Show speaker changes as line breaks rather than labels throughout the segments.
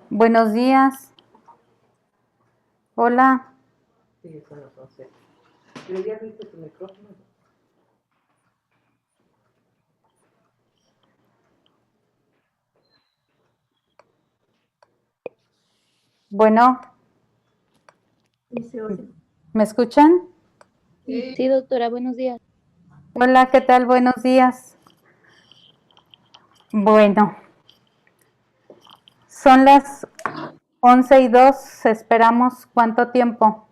Buenos días. Hola.
Sí, eso no sé. Pero ya viste tu micrófono.
Bueno, ¿me escuchan?
Sí, doctora, buenos días.
Hola, ¿qué tal? Buenos días. Bueno, son las 11:02. Esperamos cuánto tiempo.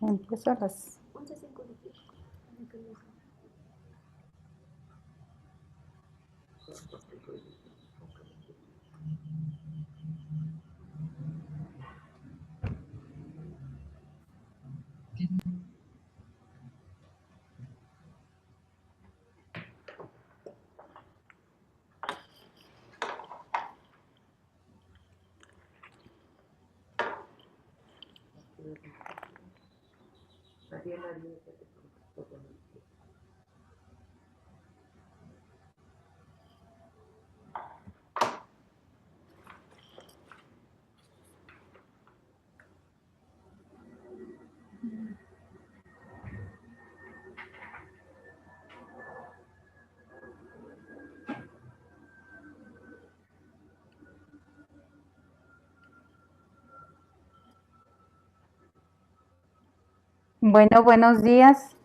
Empiezo a las
11:55.
Bueno, buenos días.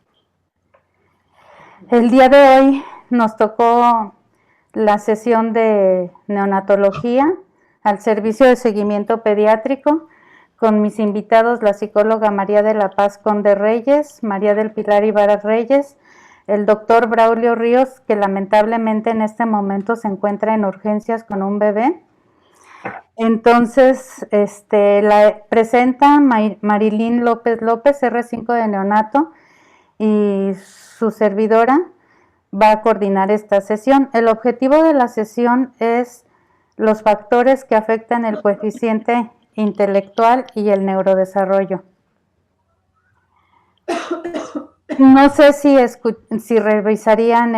El día de hoy nos tocó la sesión de neonatología al servicio de seguimiento pediátrico con mis invitados, la psicóloga María de la Paz Conde Reyes, María del Pilar Ibarra Reyes, el doctor Braulio Ríos, que lamentablemente en este momento se encuentra en urgencias con un bebé. Entonces, la presenta Marilyn López López, R5 de neonato, y su servidora va a coordinar esta sesión. El objetivo de la sesión es los factores que afectan el coeficiente intelectual y el neurodesarrollo. No sé si revisarían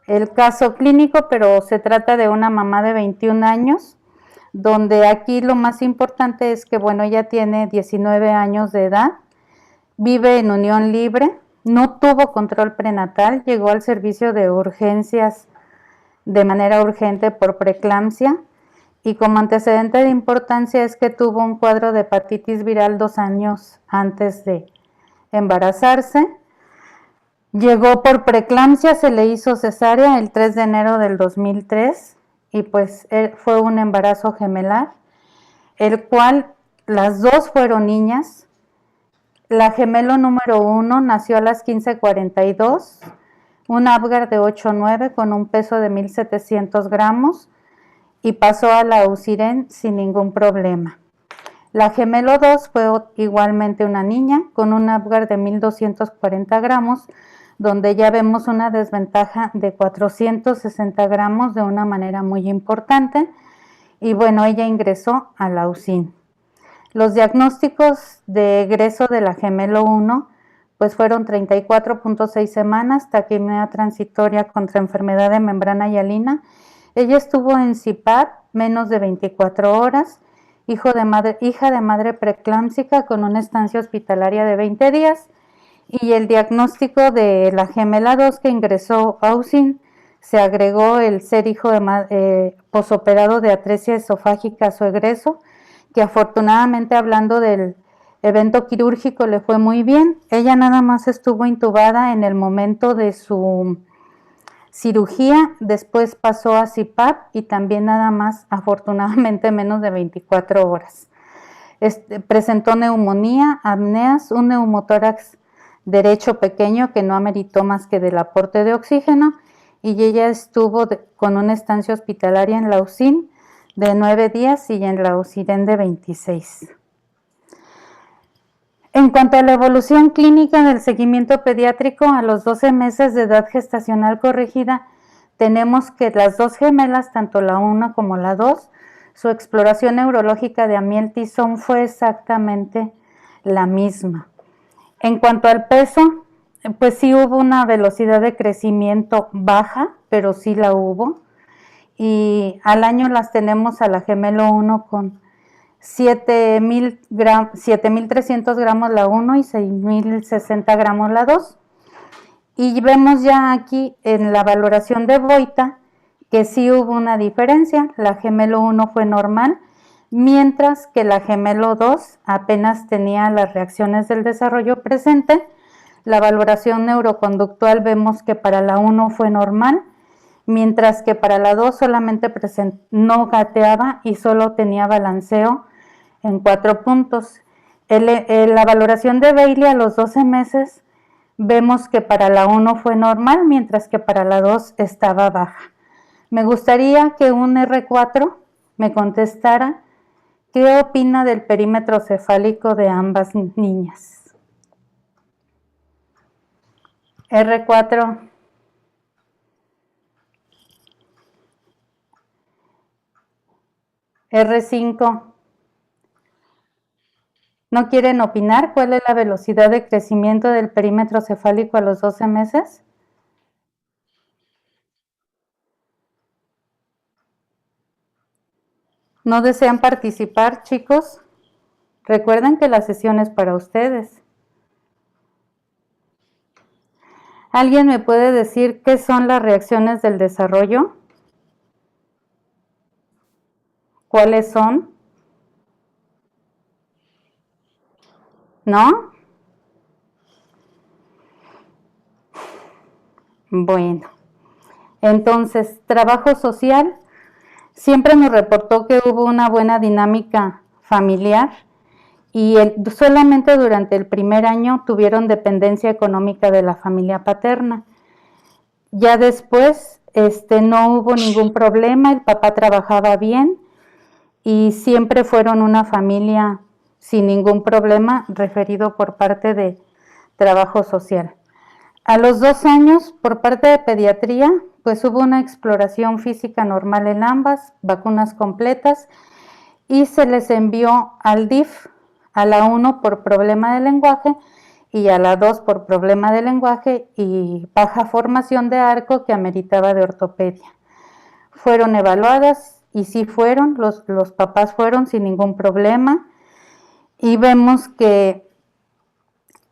el caso clínico, pero se trata de una mamá de 21 años, donde aquí lo más importante es que, bueno, ella tiene 19 años de edad, vive en unión libre, no tuvo control prenatal, llegó al servicio de urgencias de manera urgente por preeclampsia y como antecedente de importancia es que tuvo un cuadro de hepatitis viral 2 años antes de embarazarse. Llegó por preeclampsia, se le hizo cesárea el 3 de enero del 2003 y pues fue un embarazo gemelar, el cual las dos fueron niñas. La gemelo número 1 nació a las 15:42, un Apgar de 8,9 con un peso de 1,700 gramos y pasó a la UCIREN sin ningún problema. La gemelo 2 fue igualmente una niña con un Apgar de 1,240 gramos, donde ya vemos una desventaja de 460 gramos de una manera muy importante y bueno, ella ingresó a la UCIN. Los diagnósticos de egreso de la gemelo 1 pues fueron 34.6 semanas, taquimia transitoria contra enfermedad de membrana hialina. Ella estuvo en CIPAP menos de 24 horas, hija de madre preeclámpsica con una estancia hospitalaria de 20 días y el diagnóstico de la gemela 2 que ingresó a UCIN se agregó el ser hijo de posoperado de atresia esofágica a su egreso, que afortunadamente hablando del evento quirúrgico le fue muy bien. Ella nada más estuvo intubada en el momento de su cirugía, después pasó a CIPAP y también nada más afortunadamente menos de 24 horas. Presentó neumonía, apneas, un neumotórax derecho pequeño que no ameritó más que del aporte de oxígeno y ella estuvo con una estancia hospitalaria en la UCIN de 9 días y en la UCIREN de 26. En cuanto a la evolución clínica del seguimiento pediátrico a los 12 meses de edad gestacional corregida, tenemos que las dos gemelas, tanto la 1 como la 2, su exploración neurológica de Amiel Tizón fue exactamente la misma. En cuanto al peso, pues sí hubo una velocidad de crecimiento baja, pero sí la hubo. Y al año las tenemos a la gemelo 1 con 7,300 gramos la 1 y 6,060 gramos la 2. Y vemos ya aquí en la valoración de Boita que sí hubo una diferencia. La gemelo 1 fue normal, mientras que la gemelo 2 apenas tenía las reacciones del desarrollo presente. La valoración neuroconductual vemos que para la 1 fue normal, mientras que para la 2 solamente no gateaba y solo tenía balanceo en 4 puntos. La valoración de Bailey a los 12 meses vemos que para la 1 fue normal, mientras que para la 2 estaba baja. Me gustaría que un R4 me contestara qué opina del perímetro cefálico de ambas niñas. R4. R5. ¿No quieren opinar cuál es la velocidad de crecimiento del perímetro cefálico a los 12 meses? ¿No desean participar, chicos? Recuerden que la sesión es para ustedes. ¿Alguien me puede decir qué son las reacciones del desarrollo? ¿Cuáles son? ¿No? Bueno, entonces, trabajo social siempre nos reportó que hubo una buena dinámica familiar y solamente durante el primer año tuvieron dependencia económica de la familia paterna. Ya después no hubo ningún problema, el papá trabajaba bien y siempre fueron una familia sin ningún problema referido por parte de trabajo social. A los 2 años, por parte de pediatría, pues hubo una exploración física normal en ambas, vacunas completas, y se les envió al DIF, a la 1 por problema de lenguaje y a la 2 por problema de lenguaje y baja formación de arco que ameritaba de ortopedia. Fueron evaluadas y sí fueron, los papás fueron sin ningún problema y vemos que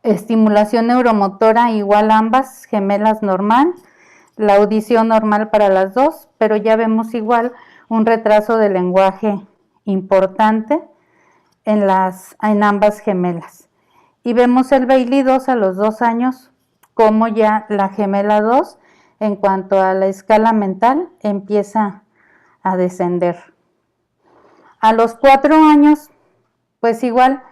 estimulación neuromotora igual ambas, gemelas normal, la audición normal para las dos, pero ya vemos igual un retraso de lenguaje importante en ambas gemelas. Y vemos el Bailey 2 a los 2 años, como ya la gemela 2, en cuanto a la escala mental, empieza a descender. A los 4 años, pues igual,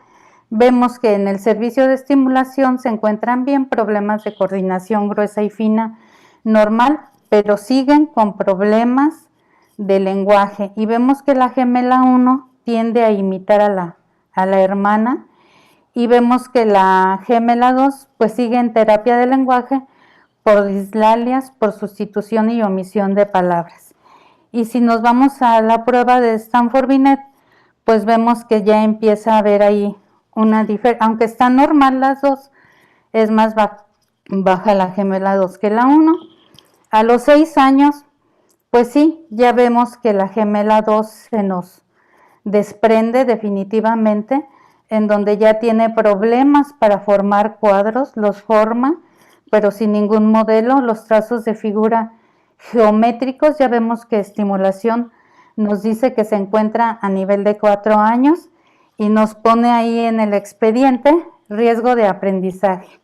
vemos que en el servicio de estimulación se encuentran bien problemas de coordinación gruesa y fina normal, pero siguen con problemas de lenguaje. Y vemos que la gemela 1 tiende a imitar a la hermana y vemos que la gemela 2 pues sigue en terapia de lenguaje por dislalias, por sustitución y omisión de palabras. Y si nos vamos a la prueba de Stanford-Binet, pues vemos que ya empieza a haber ahí una diferencia, aunque están normal las dos, es más baja la gemela 2 que la 1. A los 6 años, pues sí, ya vemos que la gemela 2 se nos desprende definitivamente, en donde ya tiene problemas para formar cuadros, los forma, pero sin ningún modelo, los trazos de figura geométricos, ya vemos que estimulación nos dice que se encuentra a nivel de 4 años y nos pone ahí en el expediente riesgo de aprendizaje.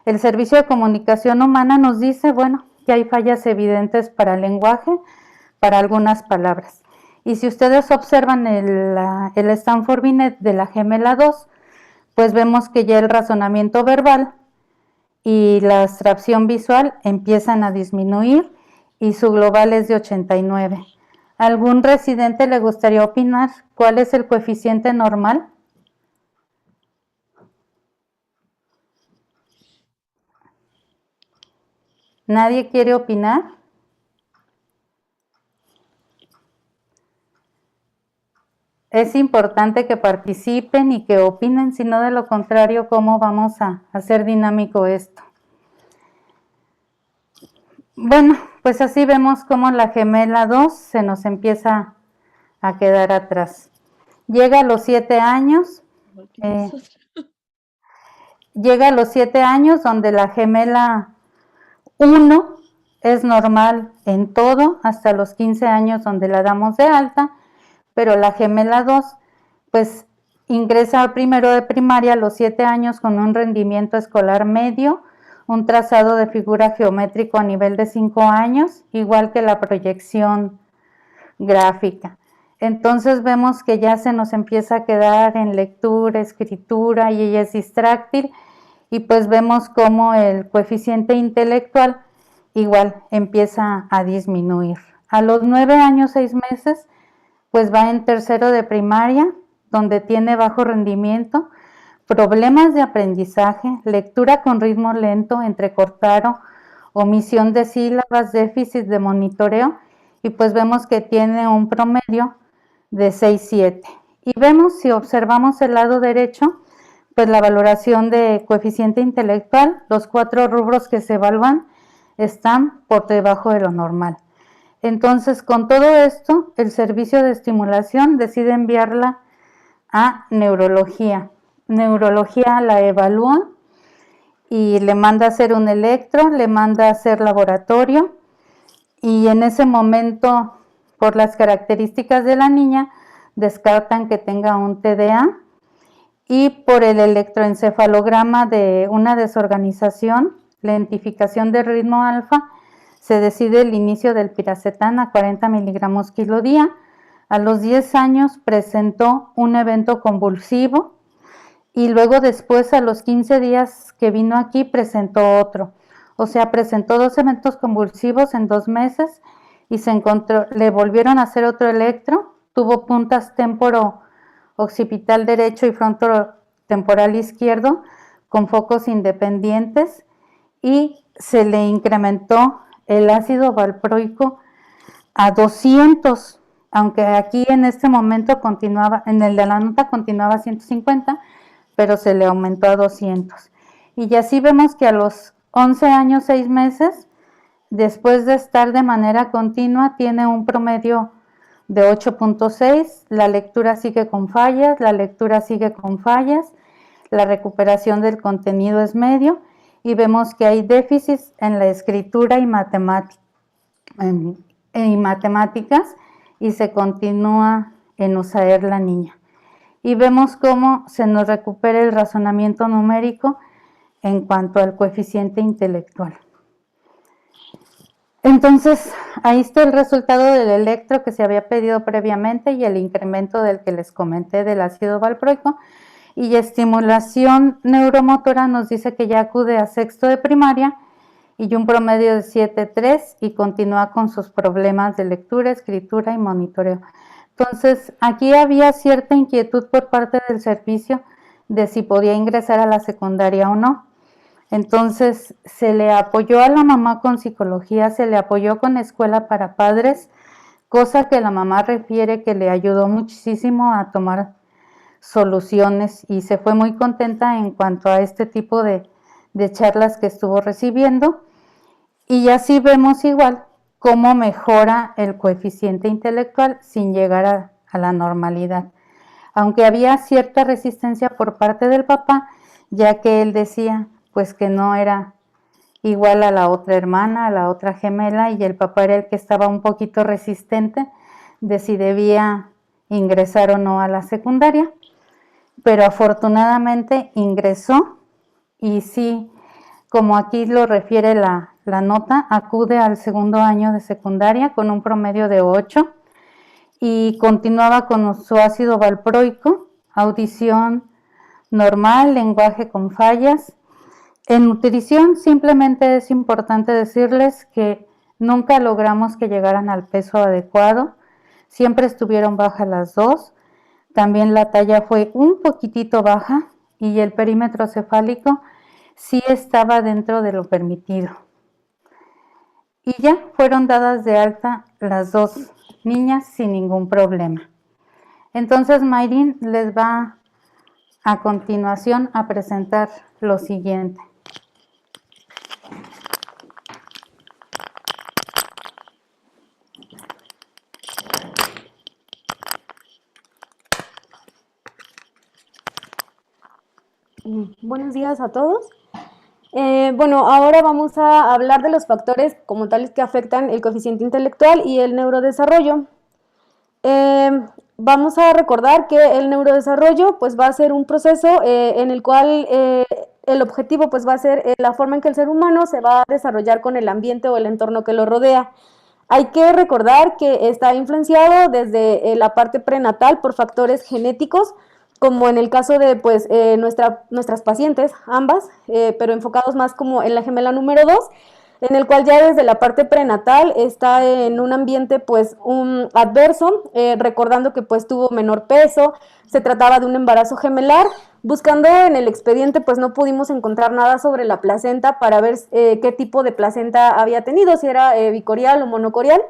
El Servicio de Comunicación Humana nos dice, bueno, que hay fallas evidentes para el lenguaje, para algunas palabras. Y si ustedes observan el Stanford-Binet de la gemela 2, pues vemos que ya el razonamiento verbal y la abstracción visual empiezan a disminuir y su global es de 89. ¿Algún residente le gustaría opinar cuál es el coeficiente normal? ¿Nadie quiere opinar? es importante que participen y que opinen, si no de lo contrario, ¿cómo vamos a hacer dinámico esto? Bueno, pues así vemos cómo la gemela 2 se nos empieza a quedar atrás. Llega a los 7 años, donde la gemela 1 es normal en todo, hasta los 15 años donde la damos de alta, pero la gemela 2 pues ingresa a primero de primaria a los 7 años con un rendimiento escolar medio, un trazado de figura geométrico a nivel de 5 años, igual que la proyección gráfica. Entonces vemos que ya se nos empieza a quedar en lectura, escritura, y ella es distráctil, y pues vemos cómo el coeficiente intelectual igual empieza a disminuir. A los 9 años, 6 meses, pues va en tercero de primaria, donde tiene bajo rendimiento, problemas de aprendizaje, lectura con ritmo lento, entrecortado, omisión de sílabas, déficit de monitoreo, y pues vemos que tiene un promedio de 6-7. Y vemos, si observamos el lado derecho, pues la valoración de coeficiente intelectual, los 4 rubros que se evalúan están por debajo de lo normal. Entonces, con todo esto, el servicio de estimulación decide enviarla a neurología. Neurología la evalúa y le manda a hacer un electro, le manda a hacer laboratorio, y en ese momento, por las características de la niña, descartan que tenga un TDA, y por el electroencefalograma de una desorganización, lentificación del ritmo alfa, se decide el inicio del piracetam a 40 miligramos kilo día. A los 10 años presentó un evento convulsivo, y luego después, a los 15 días que vino aquí, presentó otro. O sea, presentó 2 eventos convulsivos en 2 meses, y se encontró, le volvieron a hacer otro electro, tuvo puntas temporo-occipital derecho y frontotemporal izquierdo con focos independientes, y se le incrementó el ácido valproico a 200, aunque aquí en este momento continuaba, en el de la nota continuaba a 150, pero se le aumentó a 200. Y así vemos que a los 11 años, 6 meses, después de estar de manera continua, tiene un promedio de 8.6, la lectura sigue con fallas, la recuperación del contenido es medio, y vemos que hay déficits en la escritura y matemáticas, y se continúa en USAER la niña. Y vemos cómo se nos recupera el razonamiento numérico en cuanto al coeficiente intelectual. Entonces, ahí está el resultado del electro que se había pedido previamente, y el incremento del que les comenté del ácido valproico. Y estimulación neuromotora nos dice que ya acude a sexto de primaria, y un promedio de 7.3, y continúa con sus problemas de lectura, escritura y monitoreo. Entonces, aquí había cierta inquietud por parte del servicio de si podía ingresar a la secundaria o no. Entonces, se le apoyó a la mamá con psicología, se le apoyó con escuela para padres, cosa que la mamá refiere que le ayudó muchísimo a tomar soluciones, y se fue muy contenta en cuanto a este tipo de charlas que estuvo recibiendo. Y así vemos igual cómo mejora el coeficiente intelectual sin llegar a la normalidad. Aunque había cierta resistencia por parte del papá, ya que él decía pues que no era igual a la otra hermana, a la otra gemela, y el papá era el que estaba un poquito resistente de si debía ingresar o no a la secundaria. Pero afortunadamente ingresó, y sí, como aquí lo refiere la nota, acude al segundo año de secundaria con un promedio de 8, y continuaba con su ácido valproico, audición normal, lenguaje con fallas. En nutrición simplemente es importante decirles que nunca logramos que llegaran al peso adecuado, siempre estuvieron bajas las dos. También la talla fue un poquitito baja, y el perímetro cefálico sí estaba dentro de lo permitido. Y ya fueron dadas de alta las 2 niñas sin ningún problema. Entonces Mayrin les va a continuación a presentar lo siguiente.
Buenos días a todos. Bueno, ahora vamos a hablar de los factores como tales que afectan el coeficiente intelectual y el neurodesarrollo. Vamos a recordar que el neurodesarrollo pues va a ser un proceso en el cual el objetivo pues va a ser la forma en que el ser humano se va a desarrollar con el ambiente o el entorno que lo rodea. Hay que recordar que está influenciado desde la parte prenatal por factores genéticos, como en el caso de pues, nuestras pacientes, ambas, pero enfocados más como en la gemela número 2, en el cual ya desde la parte prenatal está en un ambiente pues adverso, recordando que pues tuvo menor peso, se trataba de un embarazo gemelar. Buscando en el expediente pues no pudimos encontrar nada sobre la placenta para ver qué tipo de placenta había tenido, si era bicorial o monocorial,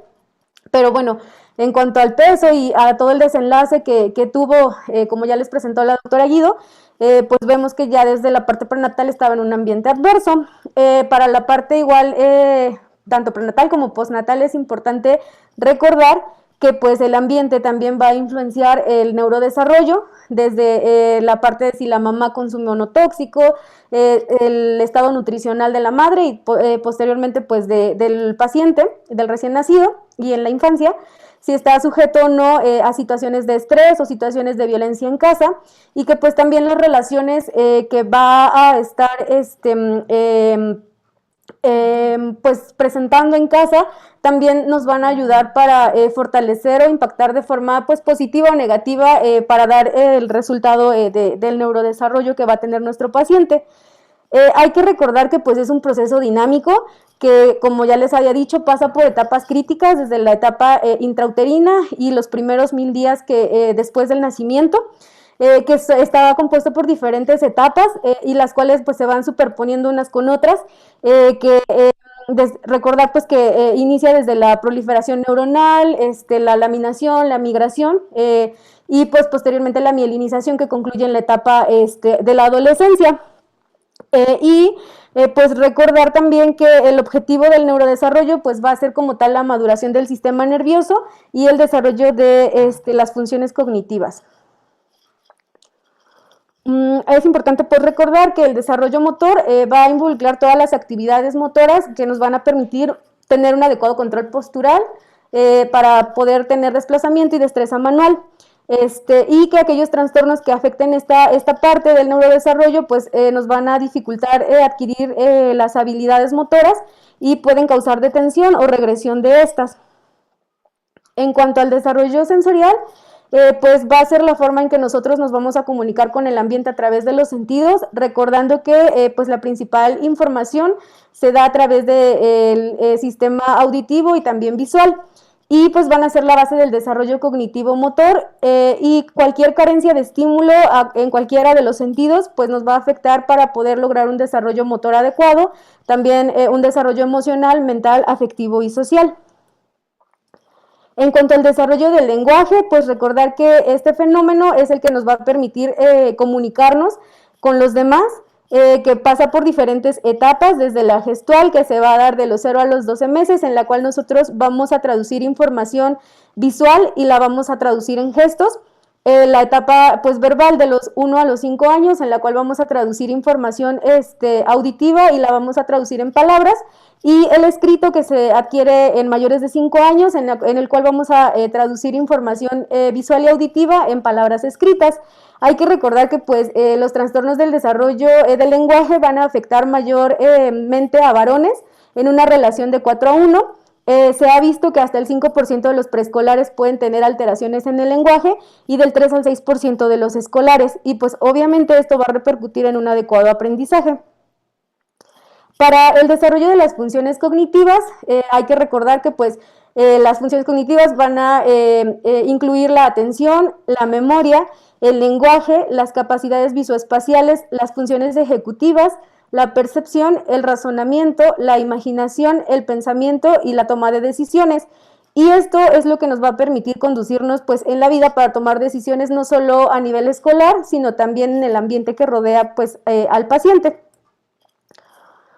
pero bueno, en cuanto al peso y a todo el desenlace que tuvo, como ya les presentó la doctora Guido, pues vemos que ya desde la parte prenatal estaba en un ambiente adverso. Para la parte igual, tanto prenatal como postnatal, es importante recordar que pues el ambiente también va a influenciar el neurodesarrollo, desde la parte de si la mamá consume o no tóxico, el estado nutricional de la madre y posteriormente pues del paciente, del recién nacido y en la infancia, si está sujeto o no a situaciones de estrés o situaciones de violencia en casa, y que pues también las relaciones que va a estar pues presentando en casa también nos van a ayudar para fortalecer o impactar de forma pues positiva o negativa para dar el resultado del neurodesarrollo que va a tener nuestro paciente. Hay que recordar que pues es un proceso dinámico que, como ya les había dicho, pasa por etapas críticas desde la etapa intrauterina y los primeros 1000 días que después del nacimiento, que estaba compuesto por diferentes etapas y las cuales pues se van superponiendo unas con otras, recordar pues que inicia desde la proliferación neuronal, la laminación, la migración y pues posteriormente la mielinización, que concluye en la etapa de la adolescencia. Pues recordar también que el objetivo del neurodesarrollo pues va a ser como tal la maduración del sistema nervioso y el desarrollo de las funciones cognitivas. Es importante pues recordar que el desarrollo motor va a involucrar todas las actividades motoras que nos van a permitir tener un adecuado control postural para poder tener desplazamiento y destreza manual. Y que aquellos trastornos que afecten esta parte del neurodesarrollo pues nos van a dificultar adquirir las habilidades motoras y pueden causar detención o regresión de estas. En cuanto al desarrollo sensorial, pues va a ser la forma en que nosotros nos vamos a comunicar con el ambiente a través de los sentidos, recordando que pues la principal información se da a través del sistema auditivo y también visual. Y pues van a ser la base del desarrollo cognitivo-motor y cualquier carencia de estímulo en cualquiera de los sentidos pues nos va a afectar para poder lograr un desarrollo motor adecuado, también un desarrollo emocional, mental, afectivo y social. En cuanto al desarrollo del lenguaje, pues recordar que este fenómeno es el que nos va a permitir comunicarnos con los demás, que pasa por diferentes etapas, desde la gestual, que se va a dar de los 0 a los 12 meses, en la cual nosotros vamos a traducir información visual y la vamos a traducir en gestos. La etapa pues verbal de los 1 a los 5 años, en la cual vamos a traducir información auditiva y la vamos a traducir en palabras, y el escrito, que se adquiere en mayores de 5 años, en el cual vamos a traducir información visual y auditiva en palabras escritas. Hay que recordar que pues los trastornos del desarrollo del lenguaje van a afectar mayormente a varones en una relación de 4:1. Se ha visto que hasta el 5% de los preescolares pueden tener alteraciones en el lenguaje y del 3 al 6% de los escolares, y pues obviamente esto va a repercutir en un adecuado aprendizaje. Para el desarrollo de las funciones cognitivas, hay que recordar que pues las funciones cognitivas van a incluir la atención, la memoria, el lenguaje, las capacidades visoespaciales, las funciones ejecutivas, la percepción, el razonamiento, la imaginación, el pensamiento y la toma de decisiones. Y esto es lo que nos va a permitir conducirnos pues en la vida para tomar decisiones no solo a nivel escolar, sino también en el ambiente que rodea pues al paciente.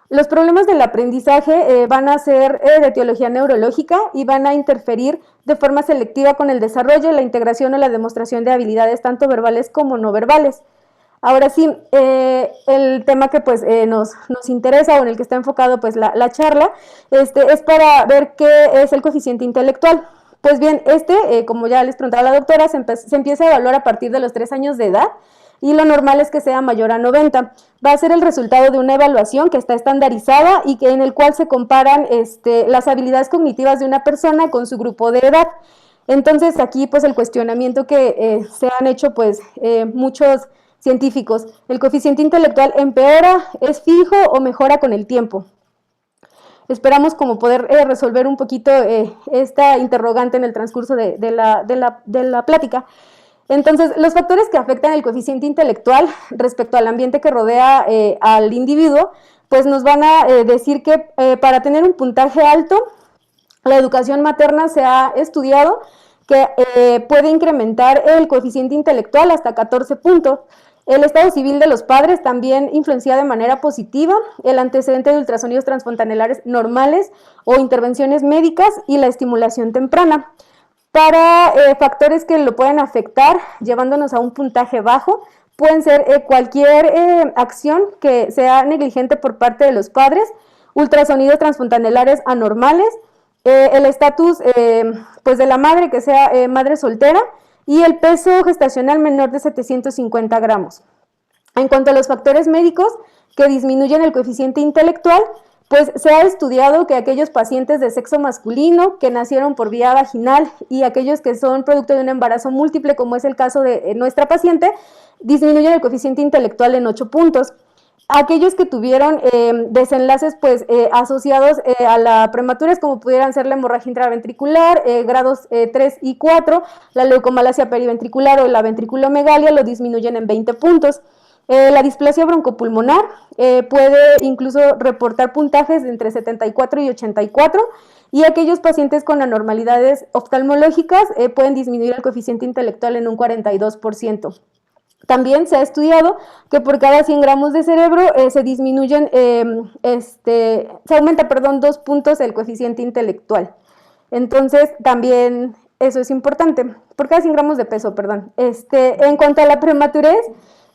Los problemas del aprendizaje van a ser de etiología neurológica y van a interferir de forma selectiva con el desarrollo, la integración o la demostración de habilidades tanto verbales como no verbales. Ahora sí, el tema que pues nos interesa o en el que está enfocado pues la charla es para ver qué es el coeficiente intelectual. Pues bien, como ya les preguntaba la doctora, se empieza a evaluar a partir de los 3 años de edad y lo normal es que sea mayor a 90. Va a ser el resultado de una evaluación que está estandarizada y en el cual se comparan las habilidades cognitivas de una persona con su grupo de edad. Entonces aquí pues el cuestionamiento que se han hecho pues muchos científicos, ¿el coeficiente intelectual empeora, es fijo o mejora con el tiempo? Esperamos como poder resolver un poquito esta interrogante en el transcurso de la plática. Entonces, los factores que afectan el coeficiente intelectual respecto al ambiente que rodea al individuo, pues nos van a decir que para tener un puntaje alto, la educación materna se ha estudiado que puede incrementar el coeficiente intelectual hasta 14 puntos. El estado civil de los padres también influencia de manera positiva, el antecedente de ultrasonidos transfontanelares normales o intervenciones médicas y la estimulación temprana. Para factores que lo pueden afectar, llevándonos a un puntaje bajo, pueden ser cualquier acción que sea negligente por parte de los padres, ultrasonidos transfontanelares anormales, el estatus pues de la madre, que sea madre soltera, y el peso gestacional menor de 750 gramos. En cuanto a los factores médicos que disminuyen el coeficiente intelectual, pues se ha estudiado que aquellos pacientes de sexo masculino que nacieron por vía vaginal y aquellos que son producto de un embarazo múltiple, como es el caso de nuestra paciente, disminuyen el coeficiente intelectual en 8 puntos. Aquellos que tuvieron desenlaces pues, asociados a la prematurez, como pudieran ser la hemorragia intraventricular, grados 3 y 4, la leucomalacia periventricular o la ventriculomegalia, lo disminuyen en 20 puntos. La displasia broncopulmonar puede incluso reportar puntajes de entre 74 y 84, y aquellos pacientes con anormalidades oftalmológicas pueden disminuir el coeficiente intelectual en un 42%. También se ha estudiado que por cada 100 gramos de cerebro se disminuyen, se aumenta, 2 puntos el coeficiente intelectual. Entonces, también eso es importante, por cada 100 gramos de peso, perdón. En cuanto a la prematurez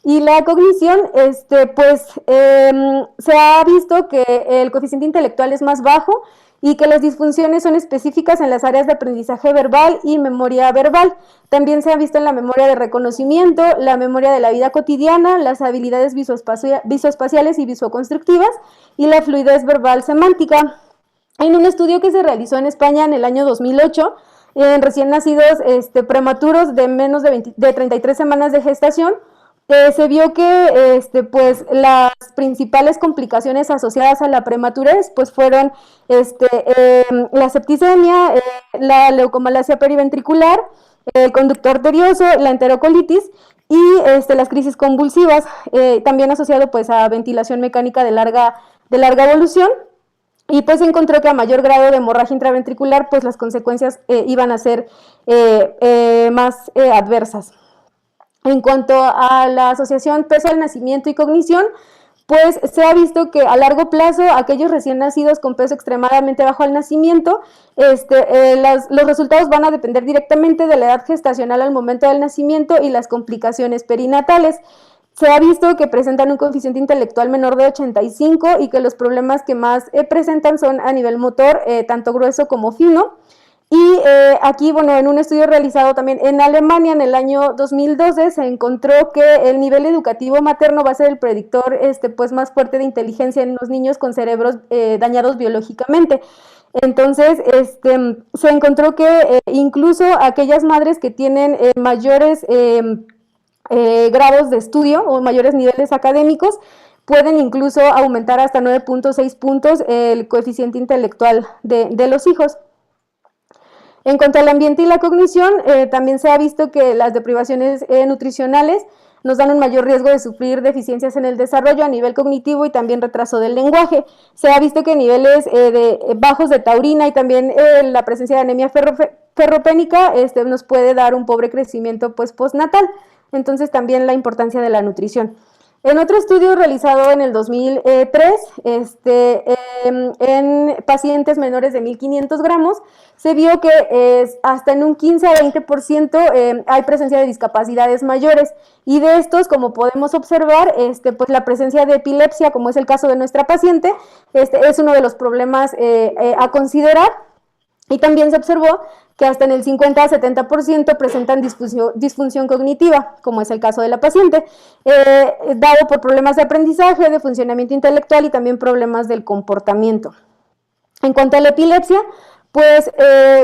y la cognición, se ha visto que el coeficiente intelectual es más bajo y que las disfunciones son específicas en las áreas de aprendizaje verbal y memoria verbal. También se ha visto en la memoria de reconocimiento, la memoria de la vida cotidiana, las habilidades visoespaciales y visoconstructivas y la fluidez verbal semántica. En un estudio que se realizó en España en el año 2008, en recién nacidos prematuros de menos de 33 semanas de gestación, se vio que las principales complicaciones asociadas a la prematurez pues fueron la septicemia, la leucomalacia periventricular, el conducto arterioso, la enterocolitis y las crisis convulsivas, también asociado pues a ventilación mecánica de larga evolución. Y pues se encontró que a mayor grado de hemorragia intraventricular pues las consecuencias iban a ser más adversas. En cuanto a la asociación peso al nacimiento y cognición, pues se ha visto que a largo plazo aquellos recién nacidos con peso extremadamente bajo al nacimiento, los resultados van a depender directamente de la edad gestacional al momento del nacimiento y las complicaciones perinatales. Se ha visto que presentan un coeficiente intelectual menor de 85 y que los problemas que más presentan son a nivel motor, tanto grueso como fino. Y aquí, en un estudio realizado también en Alemania en el año 2012 se encontró que el nivel educativo materno va a ser el predictor pues más fuerte de inteligencia en los niños con cerebros dañados biológicamente. Entonces, se encontró que incluso aquellas madres que tienen mayores grados de estudio o mayores niveles académicos pueden incluso aumentar hasta 9.6 puntos el coeficiente intelectual de los hijos. En cuanto al ambiente y la cognición, también se ha visto que las deprivaciones nutricionales nos dan un mayor riesgo de sufrir deficiencias en el desarrollo a nivel cognitivo y también retraso del lenguaje. Se ha visto que niveles bajos de taurina y también la presencia de anemia ferropénica nos puede dar un pobre crecimiento pues, postnatal. Entonces también la importancia de la nutrición. En otro estudio realizado en el 2003, en pacientes menores de 1.500 gramos, se vio que hasta en un 15 a 20% hay presencia de discapacidades mayores, y de estos, como podemos observar, pues la presencia de epilepsia, como es el caso de nuestra paciente, es uno de los problemas a considerar. Y también se observó que hasta en el 50 a 70% presentan disfunción cognitiva, como es el caso de la paciente, dado por problemas de aprendizaje, de funcionamiento intelectual y también problemas del comportamiento. En cuanto a la epilepsia, pues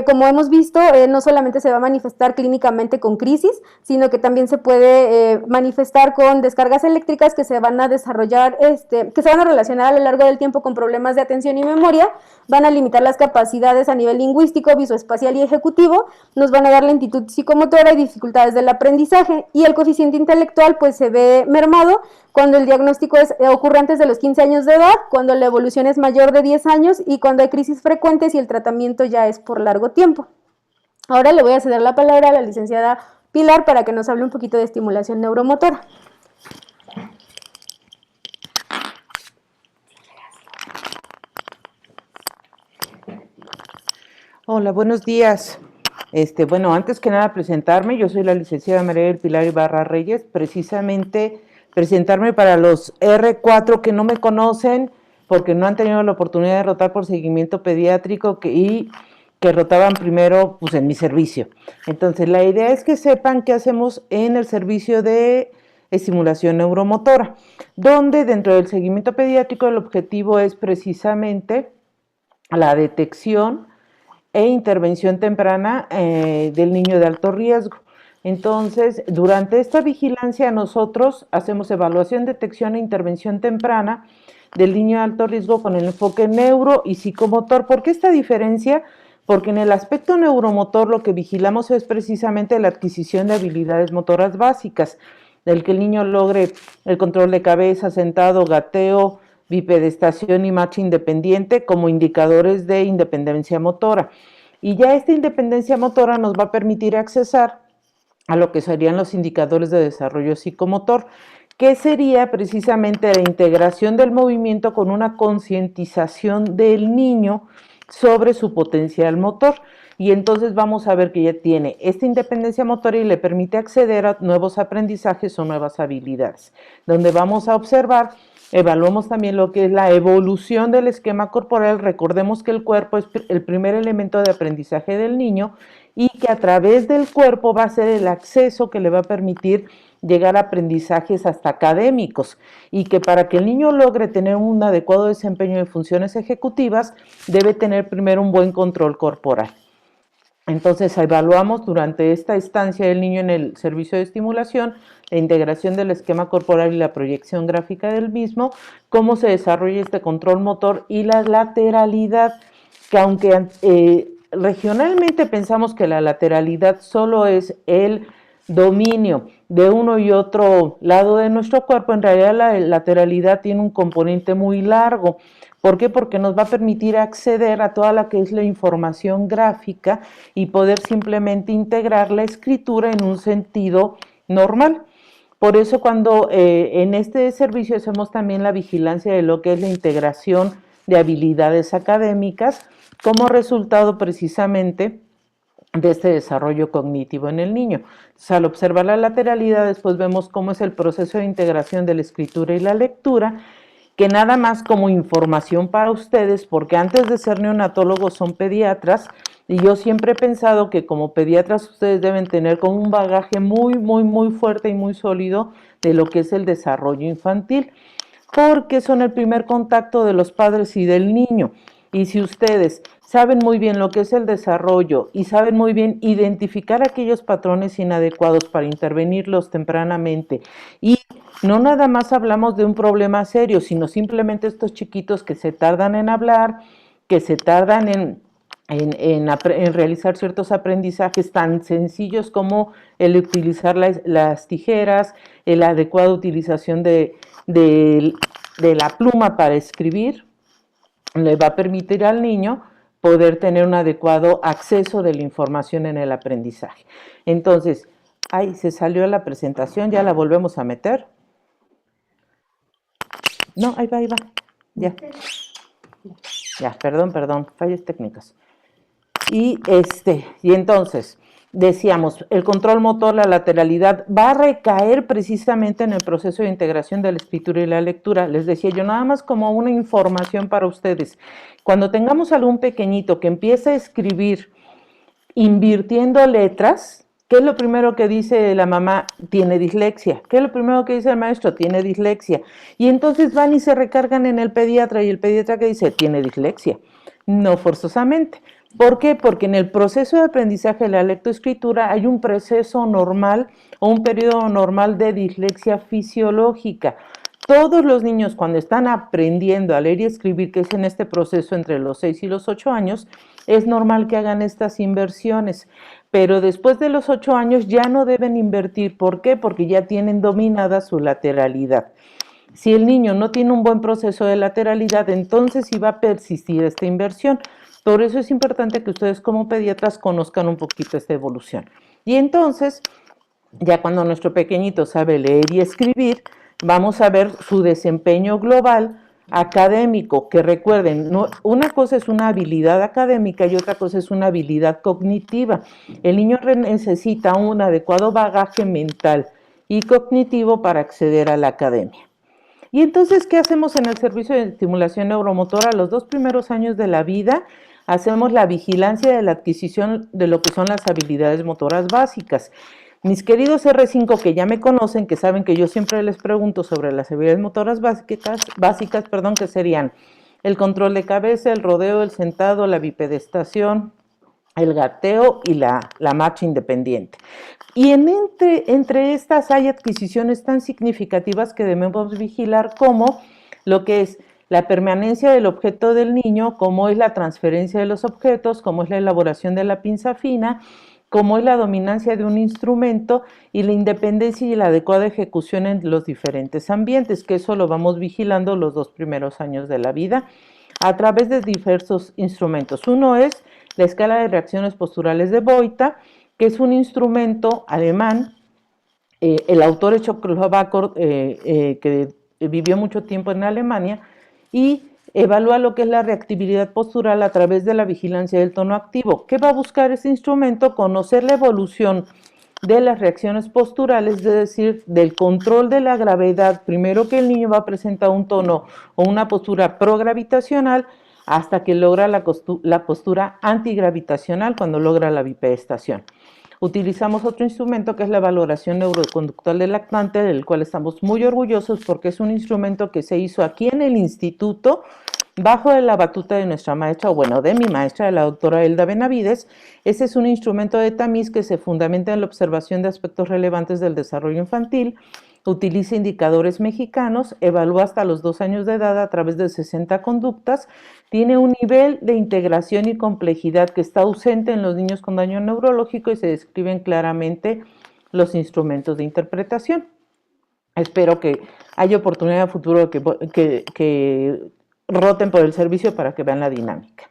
como hemos visto, no solamente se va a manifestar clínicamente con crisis, sino que también se puede manifestar con descargas eléctricas que se van a desarrollar, que se van a relacionar a lo largo del tiempo con problemas de atención y memoria, van a limitar las capacidades a nivel lingüístico, visoespacial y ejecutivo, nos van a dar lentitud psicomotora y dificultades del aprendizaje, y el coeficiente intelectual pues se ve mermado cuando el diagnóstico ocurre antes de los 15 años de edad, cuando la evolución es mayor de 10 años y cuando hay crisis frecuentes y el tratamiento ya es por largo tiempo. Ahora le voy a ceder la palabra a la licenciada Pilar para que nos hable un poquito de estimulación neuromotora.
Hola, buenos días. Bueno, antes que nada presentarme, yo soy la licenciada María del Pilar Ibarra Reyes, precisamente presentarme para los R4 que no me conocen porque no han tenido la oportunidad de rotar por seguimiento pediátrico y que rotaban primero pues, en mi servicio. Entonces, la idea es que sepan qué hacemos en el servicio de estimulación neuromotora, donde dentro del seguimiento pediátrico el objetivo es precisamente la detección e intervención temprana del niño de alto riesgo. Entonces, durante esta vigilancia nosotros hacemos evaluación, detección e intervención temprana del niño de alto riesgo con el enfoque neuro y psicomotor. ¿Por qué esta diferencia? Porque en el aspecto neuromotor lo que vigilamos es precisamente la adquisición de habilidades motoras básicas, del que el niño logre el control de cabeza, sentado, gateo, bipedestación y marcha independiente como indicadores de independencia motora. Y ya esta independencia motora nos va a permitir accesar a lo que serían los indicadores de desarrollo psicomotor, que sería precisamente la integración del movimiento con una concientización del niño sobre su potencial motor. Y entonces vamos a ver que ya tiene esta independencia motora y le permite acceder a nuevos aprendizajes o nuevas habilidades, donde vamos a observar, evaluamos también lo que es la evolución del esquema corporal. Recordemos que el cuerpo es el primer elemento de aprendizaje del niño y que a través del cuerpo va a ser el acceso que le va a permitir llegar a aprendizajes hasta académicos, y que para que el niño logre tener un adecuado desempeño de funciones ejecutivas debe tener primero un buen control corporal. Entonces evaluamos durante esta estancia del niño en el servicio de estimulación la integración del esquema corporal y la proyección gráfica del mismo, cómo se desarrolla este control motor y la lateralidad, que aunque regionalmente pensamos que la lateralidad solo es el dominio de uno y otro lado de nuestro cuerpo, en realidad la lateralidad tiene un componente muy largo. ¿Por qué? Porque nos va a permitir acceder a toda la que es la información gráfica y poder simplemente integrar la escritura en un sentido normal. Por eso cuando en este servicio hacemos también la vigilancia de lo que es la integración de habilidades académicas como resultado precisamente de este desarrollo cognitivo en el niño. Entonces, al observar la lateralidad, después vemos cómo es el proceso de integración de la escritura y la lectura, que nada más como información para ustedes, porque antes de ser neonatólogos son pediatras, y yo siempre he pensado que como pediatras ustedes deben tener como un bagaje muy fuerte y muy sólido de lo que es el desarrollo infantil, porque son el primer contacto de los padres y del niño. Y si ustedes saben muy bien lo que es el desarrollo y saben muy bien identificar aquellos patrones inadecuados para intervenirlos tempranamente, y no nada más hablamos de un problema serio, sino simplemente estos chiquitos que se tardan en hablar, que se tardan en en realizar ciertos aprendizajes tan sencillos como el utilizar las tijeras, la adecuada utilización de la pluma para escribir, le va a permitir al niño poder tener un adecuado acceso de la información en el aprendizaje. Entonces, ay, se salió la presentación, ya la volvemos a meter. No, ahí va, ya. Ya, perdón, fallas técnicas. Y entonces, decíamos, el control motor, la lateralidad, va a recaer precisamente en el proceso de integración de la escritura y la lectura. Les decía yo, nada más como una información para ustedes. Cuando tengamos algún pequeñito que empiece a escribir invirtiendo letras, ¿qué es lo primero que dice la mamá? Tiene dislexia. ¿Qué es lo primero que dice el maestro? Tiene dislexia. Y entonces van y se recargan en el pediatra, y el pediatra que dice, tiene dislexia. No forzosamente. ¿Por qué? Porque en el proceso de aprendizaje de la lectoescritura hay un proceso normal o un periodo normal de dislexia fisiológica. Todos los niños cuando están aprendiendo a leer y escribir, que es en este proceso entre los 6 y los 8 años, es normal que hagan estas inversiones. Pero después de los 8 años ya no deben invertir. ¿Por qué? Porque ya tienen dominada su lateralidad. Si el niño no tiene un buen proceso de lateralidad, entonces sí va a persistir esta inversión. Por eso es importante que ustedes como pediatras conozcan un poquito esta evolución. Y entonces, ya cuando nuestro pequeñito sabe leer y escribir, vamos a ver su desempeño global académico, que recuerden, una cosa es una habilidad académica y otra cosa es una habilidad cognitiva. El niño necesita un adecuado bagaje mental y cognitivo para acceder a la academia. Y entonces, ¿qué hacemos en el servicio de estimulación neuromotora? Los 2 primeros años de la vida hacemos la vigilancia de la adquisición de lo que son las habilidades motoras básicas. Mis queridos R5 que ya me conocen, que saben que yo siempre les pregunto sobre las habilidades motoras básicas, que serían el control de cabeza, el rodeo, el sentado, la bipedestación, el gateo y la marcha independiente. Y entre estas hay adquisiciones tan significativas que debemos vigilar, como lo que es la permanencia del objeto del niño, como es la transferencia de los objetos, como es la elaboración de la pinza fina, como es la dominancia de un instrumento y la independencia y la adecuada ejecución en los diferentes ambientes, que eso lo vamos vigilando los 2 primeros años de la vida a través de diversos instrumentos. Uno es la escala de reacciones posturales de Boita, que es un instrumento alemán. El autor es Checoslovaco, que vivió mucho tiempo en Alemania, y evalúa lo que es la reactividad postural a través de la vigilancia del tono activo. ¿Qué va a buscar ese instrumento? Conocer la evolución de las reacciones posturales, es decir, del control de la gravedad, primero que el niño va a presentar un tono o una postura progravitacional, hasta que logra la postura antigravitacional, cuando logra la bipedestación. Utilizamos otro instrumento que es la valoración neuroconductual del lactante, del cual estamos muy orgullosos porque es un instrumento que se hizo aquí en el instituto bajo la batuta de nuestra maestra, o bueno, de mi maestra, de la doctora Elda Benavides. Ese es un instrumento de tamiz que se fundamenta en la observación de aspectos relevantes del desarrollo infantil, utiliza indicadores mexicanos, evalúa hasta los 2 años de edad a través de 60 conductas, tiene un nivel de integración y complejidad que está ausente en los niños con daño neurológico y se describen claramente los instrumentos de interpretación. Espero que haya oportunidad en futuro que roten por el servicio para que vean la dinámica.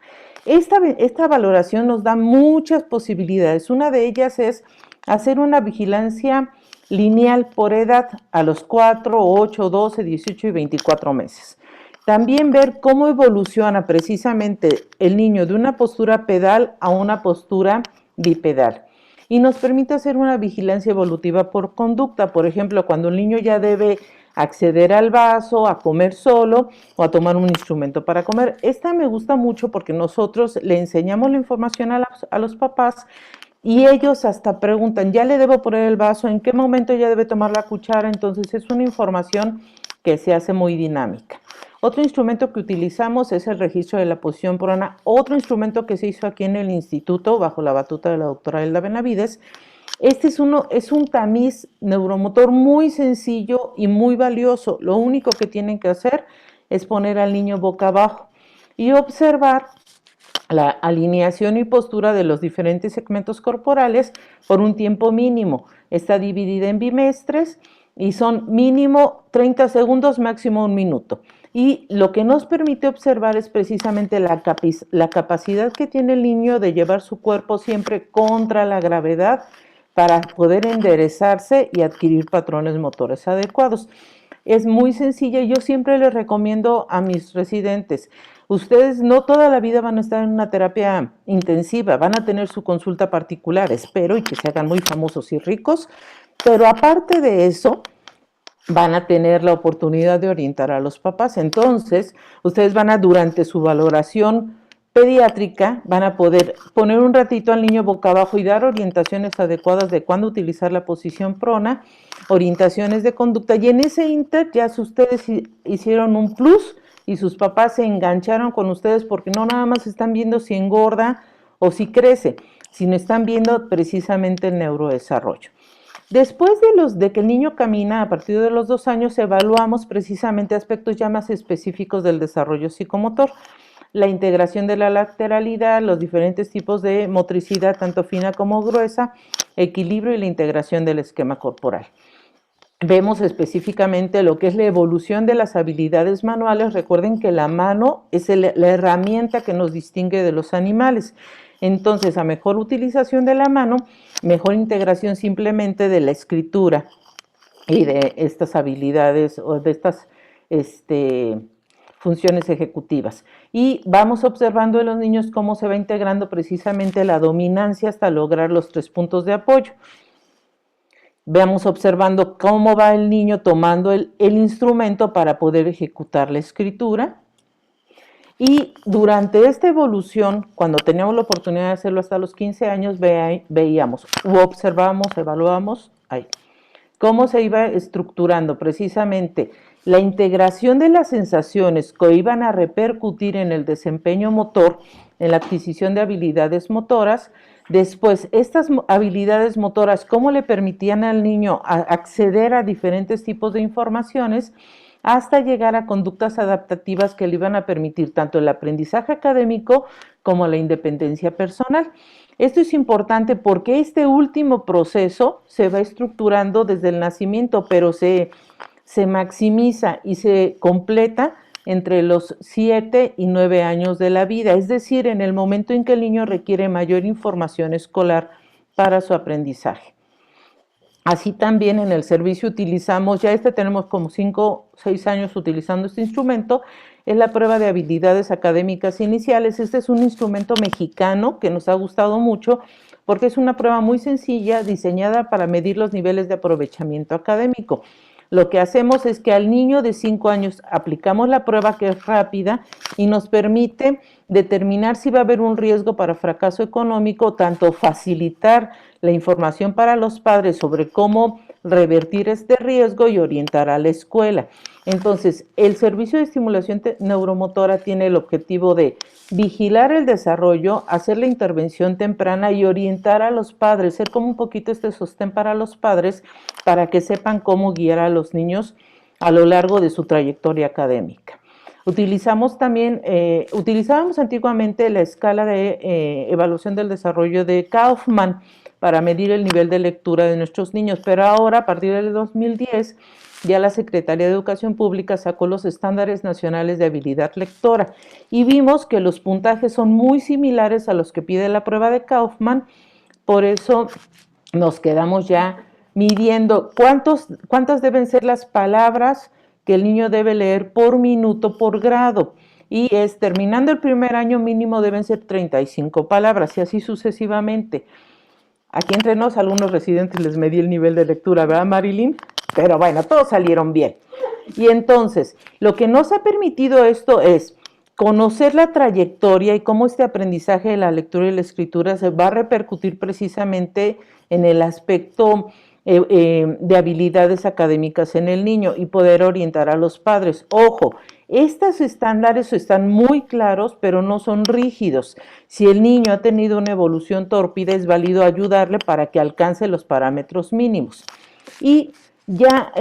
Esta valoración nos da muchas posibilidades. Una de ellas es hacer una vigilancia lineal por edad a los 4, 8, 12, 18 y 24 meses. También ver cómo evoluciona precisamente el niño de una postura pedal a una postura bipedal. Y nos permite hacer una vigilancia evolutiva por conducta. Por ejemplo, cuando el niño ya debe acceder al vaso, a comer solo o a tomar un instrumento para comer. Esta me gusta mucho porque nosotros le enseñamos la información a los papás y ellos hasta preguntan, ¿ya le debo poner el vaso? ¿En qué momento ya debe tomar la cuchara? Entonces es una información que se hace muy dinámica. Otro instrumento que utilizamos es el registro de la posición prona, otro instrumento que se hizo aquí en el instituto bajo la batuta de la doctora Elda Benavides. Este es un tamiz neuromotor muy sencillo y muy valioso. Lo único que tienen que hacer es poner al niño boca abajo y observar la alineación y postura de los diferentes segmentos corporales por un tiempo mínimo. Está dividida en bimestres y son mínimo 30 segundos, máximo 1 minuto. Y lo que nos permite observar es precisamente la capacidad que tiene el niño de llevar su cuerpo siempre contra la gravedad para poder enderezarse y adquirir patrones motores adecuados. Es muy sencilla y yo siempre les recomiendo a mis residentes, ustedes no toda la vida van a estar en una terapia intensiva, van a tener su consulta particular, espero, y que se hagan muy famosos y ricos, pero aparte de eso, van a tener la oportunidad de orientar a los papás. Entonces, ustedes van a, durante su valoración pediátrica, van a poder poner un ratito al niño boca abajo y dar orientaciones adecuadas de cuándo utilizar la posición prona, orientaciones de conducta, y en ese inter ya ustedes hicieron un plus y sus papás se engancharon con ustedes porque no nada más están viendo si engorda o si crece, sino están viendo precisamente el neurodesarrollo. Después de que el niño camina, a partir de los 2 años, evaluamos precisamente aspectos ya más específicos del desarrollo psicomotor, la integración de la lateralidad, los diferentes tipos de motricidad, tanto fina como gruesa, equilibrio y la integración del esquema corporal. Vemos específicamente lo que es la evolución de las habilidades manuales. Recuerden que la mano es la herramienta que nos distingue de los animales. Entonces, a mejor utilización de la mano, mejor integración simplemente de la escritura y de estas habilidades o de estas funciones ejecutivas. Y vamos observando en los niños cómo se va integrando precisamente la dominancia hasta lograr los 3 puntos de apoyo. Veamos observando cómo va el niño tomando el instrumento para poder ejecutar la escritura. Y durante esta evolución, cuando teníamos la oportunidad de hacerlo hasta los 15 años, veíamos, observábamos, evaluábamos, cómo se iba estructurando precisamente la integración de las sensaciones que iban a repercutir en el desempeño motor, en la adquisición de habilidades motoras. Después, estas habilidades motoras, cómo le permitían al niño acceder a diferentes tipos de informaciones, hasta llegar a conductas adaptativas que le iban a permitir tanto el aprendizaje académico como la independencia personal. Esto es importante porque este último proceso se va estructurando desde el nacimiento, pero se maximiza y se completa entre los 7 y 9 años de la vida, es decir, en el momento en que el niño requiere mayor información escolar para su aprendizaje. Así también en el servicio utilizamos, ya tenemos como 5 o 6 años utilizando este instrumento, es la prueba de habilidades académicas iniciales. Este es un instrumento mexicano que nos ha gustado mucho porque es una prueba muy sencilla diseñada para medir los niveles de aprovechamiento académico. Lo que hacemos es que al niño de 5 años aplicamos la prueba, que es rápida y nos permite determinar si va a haber un riesgo para fracaso económico, tanto facilitar la información para los padres sobre cómo revertir este riesgo y orientar a la escuela. Entonces, el servicio de estimulación neuromotora tiene el objetivo de vigilar el desarrollo, hacer la intervención temprana y orientar a los padres, ser como un poquito este sostén para los padres para que sepan cómo guiar a los niños a lo largo de su trayectoria académica. Utilizamos también, utilizábamos antiguamente la escala de evaluación del desarrollo de Kaufman para medir el nivel de lectura de nuestros niños, pero ahora, a partir del 2010, ya la Secretaría de Educación Pública sacó los estándares nacionales de habilidad lectora y vimos que los puntajes son muy similares a los que pide la prueba de Kaufman. Por eso nos quedamos ya midiendo cuántas deben ser las palabras que el niño debe leer por minuto por grado. Y terminando el primer año mínimo deben ser 35 palabras y así sucesivamente. Aquí entre nos, algunos residentes les medí el nivel de lectura, ¿verdad, Marilyn? Pero bueno, todos salieron bien. Y entonces, lo que nos ha permitido esto es conocer la trayectoria y cómo este aprendizaje de la lectura y la escritura se va a repercutir precisamente en el aspecto de habilidades académicas en el niño y poder orientar a los padres. Ojo, estos estándares están muy claros, pero no son rígidos. Si el niño ha tenido una evolución tórpida, es válido ayudarle para que alcance los parámetros mínimos. Y ya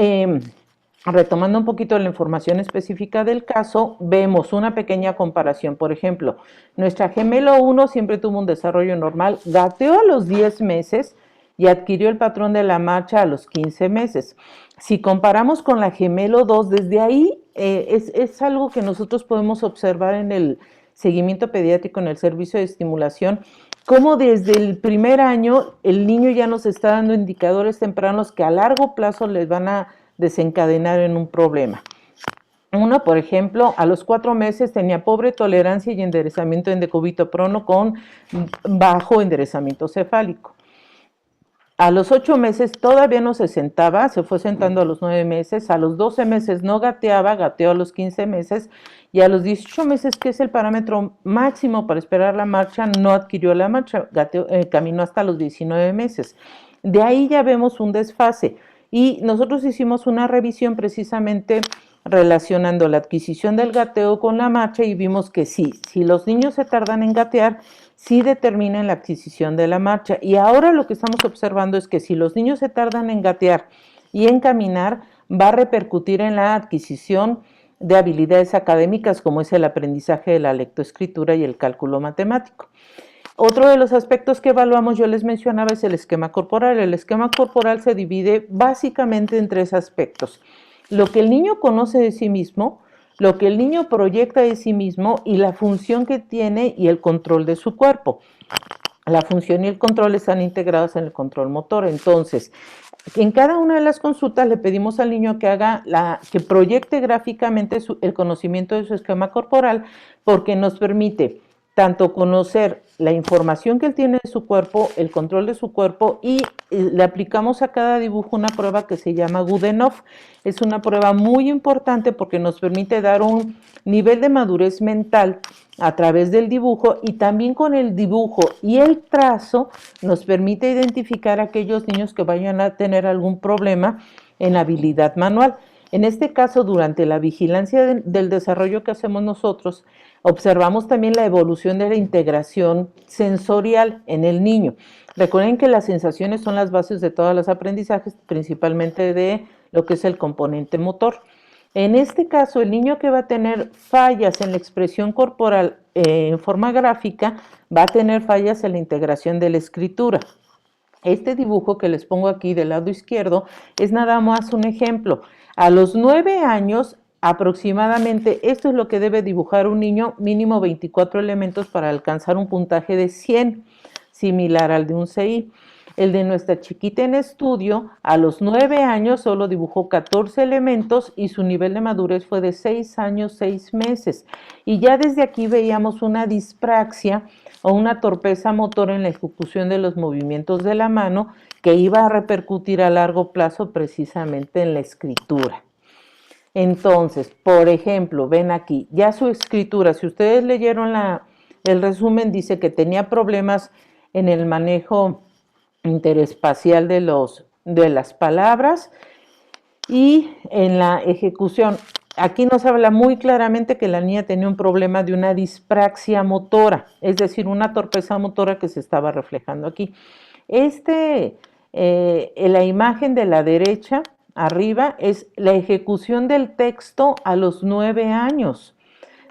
retomando un poquito la información específica del caso, vemos una pequeña comparación. Por ejemplo, nuestra gemelo 1 siempre tuvo un desarrollo normal, gateó a los 10 meses y adquirió el patrón de la marcha a los 15 meses. Si comparamos con la gemelo 2, desde ahí es algo que nosotros podemos observar en el seguimiento pediátrico, en el servicio de estimulación, cómo desde el primer año el niño ya nos está dando indicadores tempranos que a largo plazo les van a desencadenar en un problema. Uno, por ejemplo, a los 4 meses tenía pobre tolerancia y enderezamiento en decúbito prono con bajo enderezamiento cefálico. A los 8 meses todavía no se sentaba, se fue sentando a los 9 meses, a los 12 meses no gateaba, gateó a los 15 meses y a los 18 meses, que es el parámetro máximo para esperar la marcha, no adquirió la marcha, gateó, caminó hasta los 19 meses. De ahí ya vemos un desfase y nosotros hicimos una revisión precisamente relacionando la adquisición del gateo con la marcha y vimos que sí, si los niños se tardan en gatear, sí determinan la adquisición de la marcha. Y ahora lo que estamos observando es que si los niños se tardan en gatear y en caminar, va a repercutir en la adquisición de habilidades académicas como es el aprendizaje de la lectoescritura y el cálculo matemático. Otro de los aspectos que evaluamos, yo les mencionaba, es el esquema corporal. El esquema corporal se divide básicamente en 3 aspectos. Lo que el niño conoce de sí mismo, lo que el niño proyecta de sí mismo y la función que tiene y el control de su cuerpo. La función y el control están integrados en el control motor. Entonces, en cada una de las consultas le pedimos al niño que proyecte gráficamente el conocimiento de su esquema corporal, porque nos permite tanto conocer la información que él tiene de su cuerpo, el control de su cuerpo, y le aplicamos a cada dibujo una prueba que se llama Goodenough. Es una prueba muy importante porque nos permite dar un nivel de madurez mental a través del dibujo, y también con el dibujo y el trazo nos permite identificar a aquellos niños que vayan a tener algún problema en habilidad manual. En este caso, durante la vigilancia del desarrollo que hacemos nosotros, observamos también la evolución de la integración sensorial en el niño. Recuerden que las sensaciones son las bases de todos los aprendizajes, principalmente de lo que es el componente motor. En este caso, el niño que va a tener fallas en la expresión corporal en forma gráfica, va a tener fallas en la integración de la escritura. Este dibujo que les pongo aquí del lado izquierdo es nada más un ejemplo. A los 9 años aproximadamente, esto es lo que debe dibujar un niño, mínimo 24 elementos para alcanzar un puntaje de 100, similar al de un CI. El de nuestra chiquita en estudio, a los 9 años solo dibujó 14 elementos y su nivel de madurez fue de 6 años, 6 meses. Y ya desde aquí veíamos una dispraxia o una torpeza motor en la ejecución de los movimientos de la mano que iba a repercutir a largo plazo precisamente en la escritura. Entonces, por ejemplo, ven aquí, ya su escritura, si ustedes leyeron el resumen, dice que tenía problemas en el manejo interespacial de las palabras y en la ejecución. Aquí nos habla muy claramente que la niña tenía un problema de una dispraxia motora, es decir, una torpeza motora que se estaba reflejando aquí. La imagen de la derecha arriba es la ejecución del texto a los 9 años.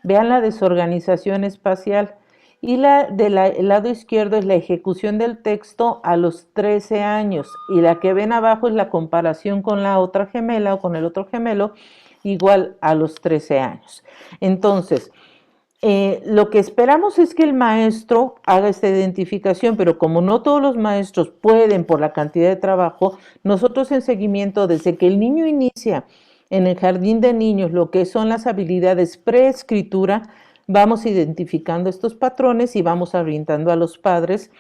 Vean la desorganización espacial. Y la del lado izquierdo es la ejecución del texto a los 13 años. Y la que ven abajo es la comparación con la otra gemela o con el otro gemelo, igual a los 13 años. Entonces, lo que esperamos es que el maestro haga esta identificación, pero como no todos los maestros pueden por la cantidad de trabajo, nosotros en seguimiento, desde que el niño inicia en el jardín de niños lo que son las habilidades preescritura, vamos identificando estos patrones y vamos orientando a los padres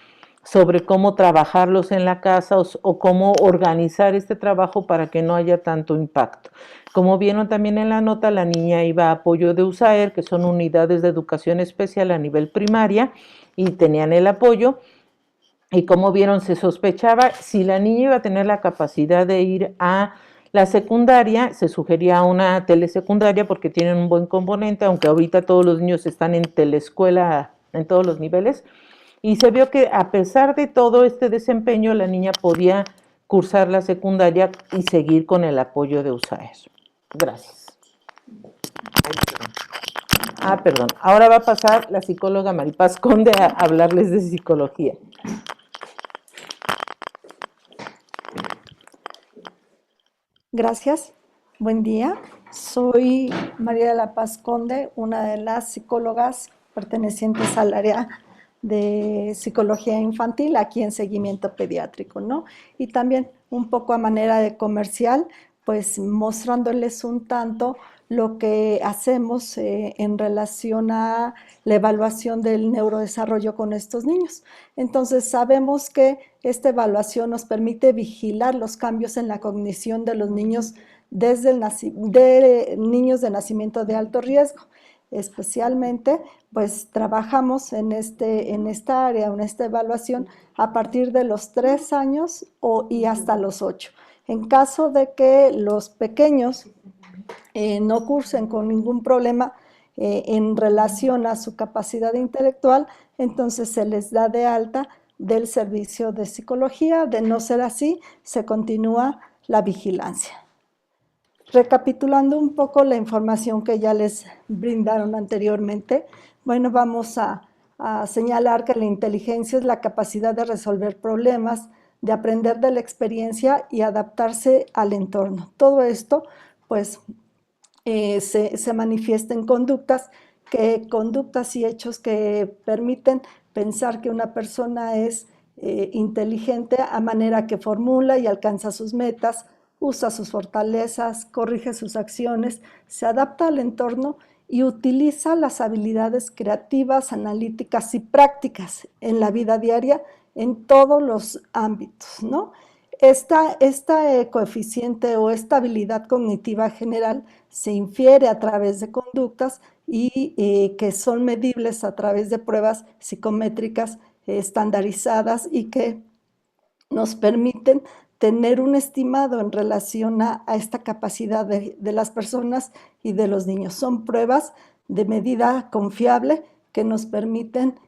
sobre cómo trabajarlos en la casa o cómo organizar este trabajo para que no haya tanto impacto. Como vieron también en la nota, la niña iba a apoyo de USAER, que son unidades de educación especial a nivel primaria, y tenían el apoyo. Y como vieron, se sospechaba si la niña iba a tener la capacidad de ir a la secundaria, se sugería una telesecundaria porque tienen un buen componente, aunque ahorita todos los niños están en teleescuela en todos los niveles. Y se vio que a pesar de todo este desempeño, la niña podía cursar la secundaria y seguir con el apoyo de USAER. Gracias. Ay, perdón. Ahora va a pasar la psicóloga Maripaz Conde a hablarles de psicología.
Gracias, buen día. Soy María de la Paz Conde, una de las psicólogas pertenecientes al área de psicología infantil aquí en seguimiento pediátrico, ¿no? Y también un poco a manera de comercial, pues mostrándoles un tanto lo que hacemos en relación a la evaluación del neurodesarrollo con estos niños. Entonces, sabemos que esta evaluación nos permite vigilar los cambios en la cognición de los niños desde niños de nacimiento de alto riesgo. Especialmente, pues trabajamos en esta área, en esta evaluación, a partir de los 3 años y hasta los 8. En caso de que los pequeños no cursen con ningún problema en relación a su capacidad intelectual, entonces se les da de alta del servicio de psicología. De no ser así, se continúa la vigilancia. Recapitulando un poco la información que ya les brindaron anteriormente, bueno, vamos a señalar que la inteligencia es la capacidad de resolver problemas, de aprender de la experiencia y adaptarse al entorno. Todo esto, pues, se manifiesta en conductas y hechos que permiten pensar que una persona es inteligente a manera que formula y alcanza sus metas, usa sus fortalezas, corrige sus acciones, se adapta al entorno y utiliza las habilidades creativas, analíticas y prácticas en la vida diaria en todos los ámbitos, ¿no? Esta coeficiente o esta habilidad cognitiva general se infiere a través de conductas y que son medibles a través de pruebas psicométricas estandarizadas y que nos permiten tener un estimado en relación a esta capacidad de las personas y de los niños. Son pruebas de medida confiable que nos permiten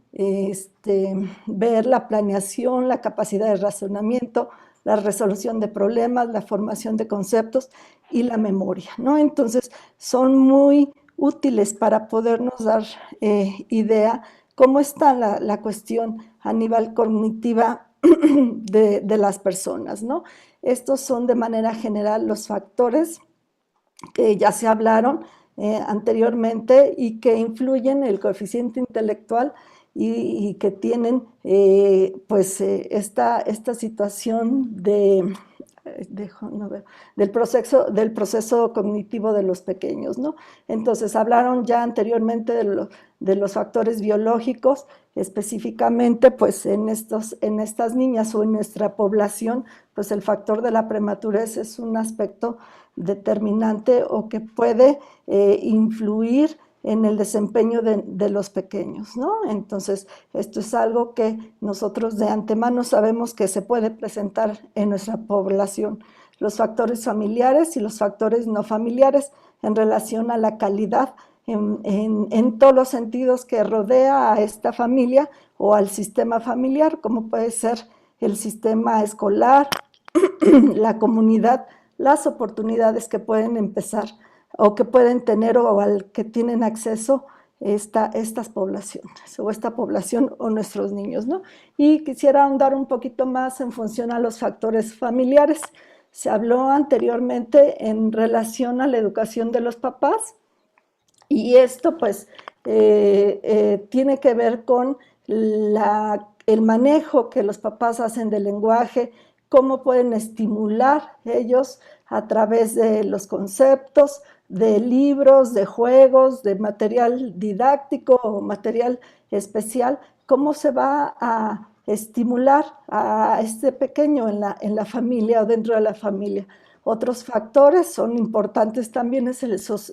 ver la planeación, la capacidad de razonamiento, la resolución de problemas, la formación de conceptos y la memoria, ¿no? Entonces, son muy útiles para podernos dar idea cómo está la cuestión a nivel cognitiva de las personas, ¿no? Estos son de manera general los factores que ya se hablaron anteriormente y que influyen en el coeficiente intelectual y que tienen esta situación del proceso cognitivo de los pequeños, ¿no? Entonces, hablaron ya anteriormente de los factores biológicos, específicamente pues en estas niñas o en nuestra población, pues el factor de la prematurez es un aspecto determinante o que puede influir en el desempeño de los pequeños, ¿no? Entonces, esto es algo que nosotros de antemano sabemos que se puede presentar en nuestra población. Los factores familiares y los factores no familiares en relación a la calidad en todos los sentidos que rodea a esta familia o al sistema familiar, como puede ser el sistema escolar, la comunidad, las oportunidades que pueden empezar o que pueden tener o al que tienen acceso estas poblaciones o esta población o nuestros niños, ¿no? Y quisiera ahondar un poquito más en función a los factores familiares. Se habló anteriormente en relación a la educación de los papás y esto pues tiene que ver con el manejo que los papás hacen del lenguaje, cómo pueden estimular ellos a través de los conceptos, de libros, de juegos, de material didáctico o material especial, cómo se va a estimular a este pequeño en la familia o dentro de la familia. Otros factores son importantes también, es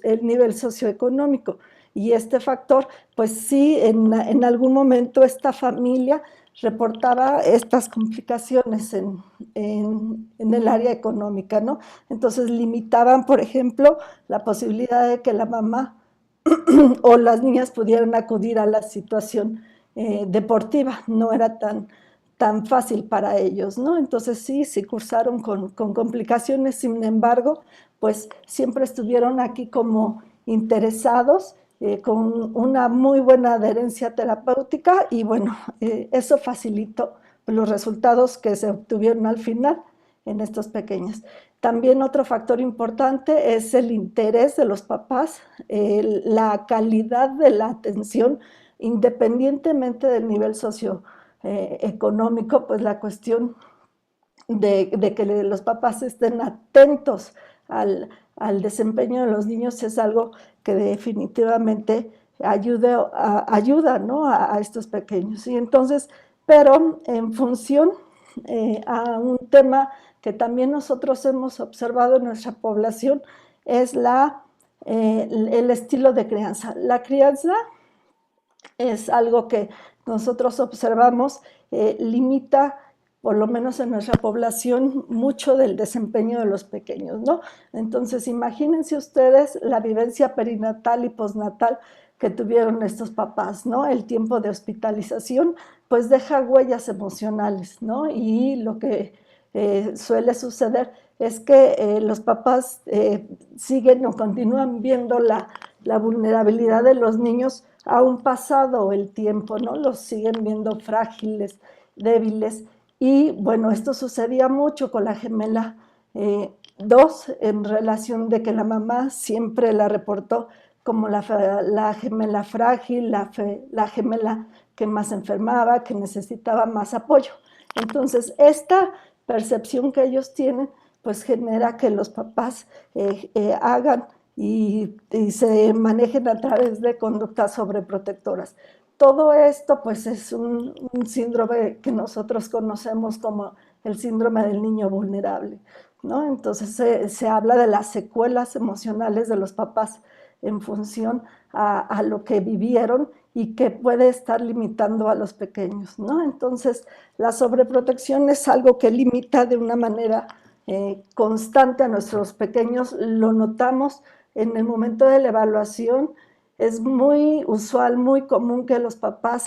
el nivel socioeconómico. Y este factor, pues sí, en algún momento esta familia reportaba estas complicaciones en el área económica, ¿no? Entonces limitaban, por ejemplo, la posibilidad de que la mamá o las niñas pudieran acudir a la situación deportiva, no era tan fácil para ellos, ¿no? Entonces sí cursaron con complicaciones, sin embargo, pues siempre estuvieron aquí como interesados, con una muy buena adherencia terapéutica y bueno, eso facilitó los resultados que se obtuvieron al final en estos pequeños. También otro factor importante es el interés de los papás, la calidad de la atención, independientemente del nivel socioeconómico, pues la cuestión de que los papás estén atentos al desempeño de los niños es algo que definitivamente ayuda, ¿no? a estos pequeños. Y entonces, pero en función a un tema que también nosotros hemos observado en nuestra población, es el estilo de crianza. La crianza es algo que nosotros observamos, limita, por lo menos en nuestra población, mucho del desempeño de los pequeños, ¿no? Entonces, imagínense ustedes la vivencia perinatal y postnatal que tuvieron estos papás, ¿no? El tiempo de hospitalización, pues deja huellas emocionales, ¿no? Y lo que suele suceder es que los papás siguen o continúan viendo la vulnerabilidad de los niños aún pasado el tiempo, ¿no? Los siguen viendo frágiles, débiles. Y bueno, esto sucedía mucho con la gemela 2 en relación de que la mamá siempre la reportó como la gemela frágil, la gemela que más enfermaba, que necesitaba más apoyo. Entonces, esta percepción que ellos tienen, pues genera que los papás hagan y se manejen a través de conductas sobreprotectoras. Todo esto pues es un síndrome que nosotros conocemos como el síndrome del niño vulnerable, ¿no? Entonces se habla de las secuelas emocionales de los papás en función a lo que vivieron y que puede estar limitando a los pequeños, ¿no? Entonces la sobreprotección es algo que limita de una manera constante a nuestros pequeños, lo notamos en el momento de la evaluación. Es muy usual, muy común que los papás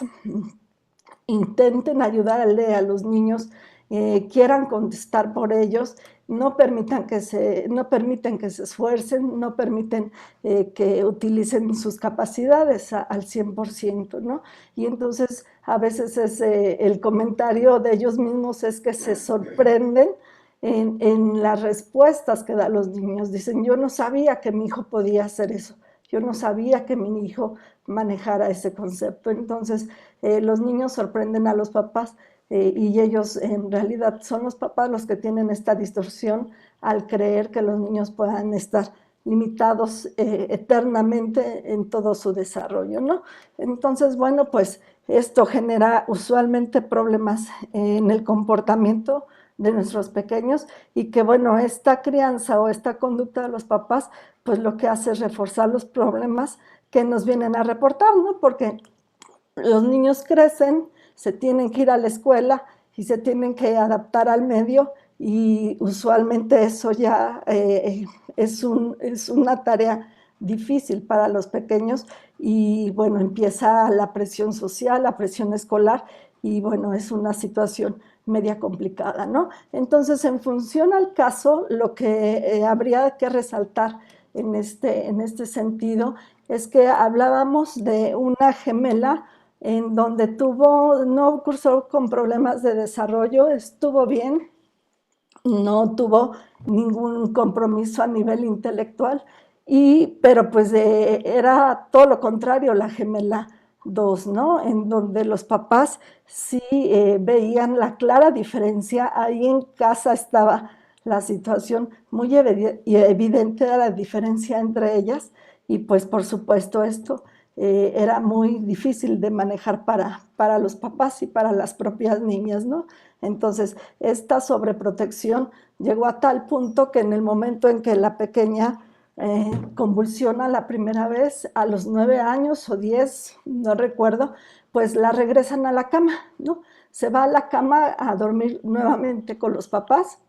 intenten ayudarle a los niños, quieran contestar por ellos, no permiten que se esfuercen, no permiten que utilicen sus capacidades al 100%, ¿no? Y entonces a veces el comentario de ellos mismos es que se sorprenden en las respuestas que dan los niños. Dicen, yo no sabía que mi hijo podía hacer eso. Yo no sabía que mi hijo manejara ese concepto. Entonces, los niños sorprenden a los papás y ellos en realidad son los papás los que tienen esta distorsión al creer que los niños puedan estar limitados eternamente en todo su desarrollo, ¿no? Entonces, bueno, pues esto genera usualmente problemas en el comportamiento de nuestros pequeños y que, bueno, esta crianza o esta conducta de los papás, pues lo que hace es reforzar los problemas que nos vienen a reportar, ¿no? Porque los niños crecen, se tienen que ir a la escuela y se tienen que adaptar al medio y usualmente eso ya es una tarea difícil para los pequeños y bueno, empieza la presión social, la presión escolar y bueno, es una situación media complicada, ¿no? Entonces, en función al caso, lo que habría que resaltar en este sentido es que hablábamos de una gemela en donde no cursó con problemas de desarrollo, estuvo bien, no tuvo ningún compromiso a nivel intelectual, pero pues era todo lo contrario la gemela 2, ¿no? En donde los papás sí veían la clara diferencia. Ahí en casa estaba la situación muy evidente de la diferencia entre ellas y pues por supuesto esto era muy difícil de manejar para los papás y para las propias niñas, ¿no? Entonces esta sobreprotección llegó a tal punto que en el momento en que la pequeña convulsiona la primera vez a los 9 años o 10, no recuerdo, pues la regresan a la cama, ¿no? Se va a la cama a dormir nuevamente con los papás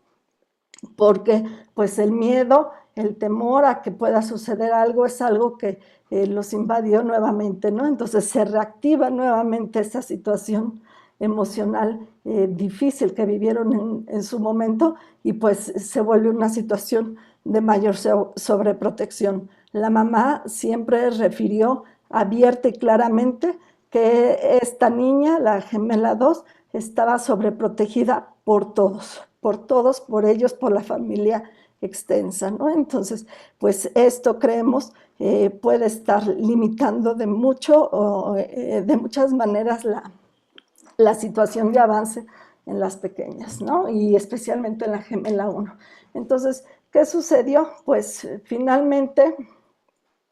porque pues el miedo, el temor a que pueda suceder algo es algo que los invadió nuevamente, ¿no? Entonces se reactiva nuevamente esa situación emocional difícil que vivieron en su momento y pues se vuelve una situación de mayor sobreprotección. La mamá siempre refirió abierta y claramente que esta niña, la gemela 2, estaba sobreprotegida por todos, por ellos, por la familia extensa, ¿no? Entonces, pues esto creemos puede estar limitando de muchas maneras la situación de avance en las pequeñas, ¿no? Y especialmente en la gemela 1. Entonces, ¿qué sucedió? Pues finalmente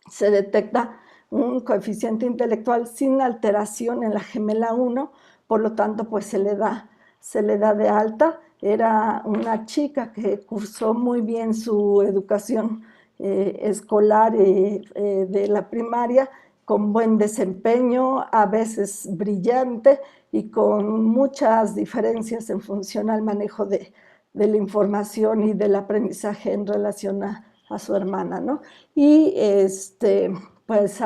se detecta un coeficiente intelectual sin alteración en la gemela 1, por lo tanto, pues se le da de alta. Era una chica que cursó muy bien su educación escolar de la primaria, con buen desempeño, a veces brillante y con muchas diferencias en función al manejo de la información y del aprendizaje en relación a su hermana, ¿no? Y pues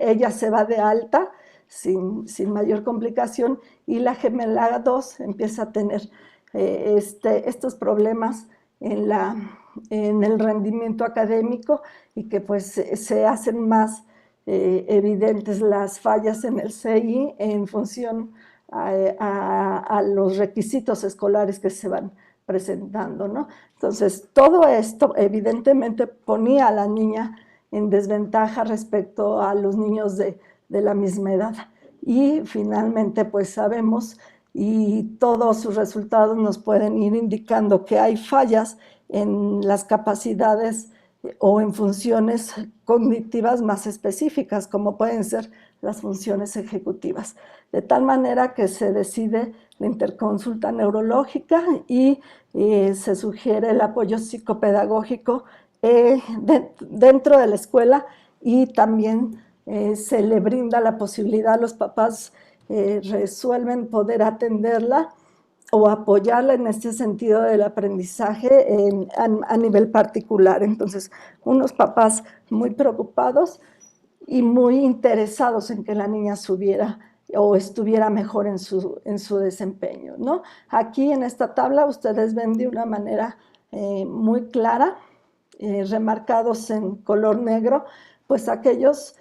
ella se va de alta sin mayor complicación y la gemela 2 empieza a tener estos problemas en el rendimiento académico y que pues se hacen más evidentes las fallas en el CI en función a los requisitos escolares que se van presentando, ¿no? Entonces, todo esto evidentemente ponía a la niña en desventaja respecto a los niños de la misma edad. Y finalmente, pues sabemos, y todos sus resultados nos pueden ir indicando que hay fallas en las capacidades o en funciones cognitivas más específicas, como pueden ser las funciones ejecutivas. De tal manera que se decide la interconsulta neurológica y se sugiere el apoyo psicopedagógico dentro de la escuela y también se le brinda la posibilidad a los papás resuelven poder atenderla o apoyarla en este sentido del aprendizaje a nivel particular. Entonces, unos papás muy preocupados y muy interesados en que la niña subiera o estuviera mejor en su desempeño, ¿no? Aquí en esta tabla ustedes ven de una manera muy clara, remarcados en color negro, pues aquellos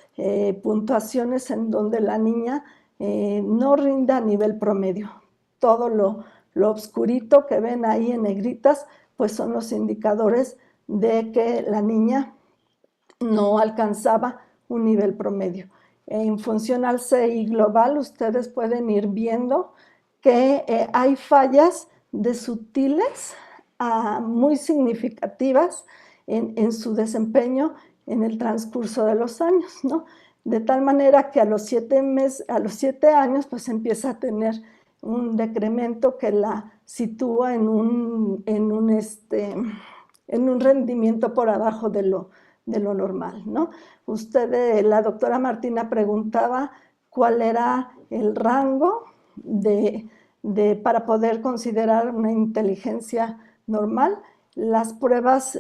puntuaciones en donde la niña no rinde a nivel promedio. Todo lo oscurito que ven ahí en negritas, pues son los indicadores de que la niña no alcanzaba un nivel promedio. En función al CI global, ustedes pueden ir viendo que hay fallas de sutiles a muy significativas en su desempeño en el transcurso de los años, ¿no? De tal manera que a los 7 años pues empieza a tener un decremento que la sitúa en un rendimiento por abajo de lo normal, ¿no? La doctora Martina preguntaba cuál era el rango para poder considerar una inteligencia normal. Las pruebas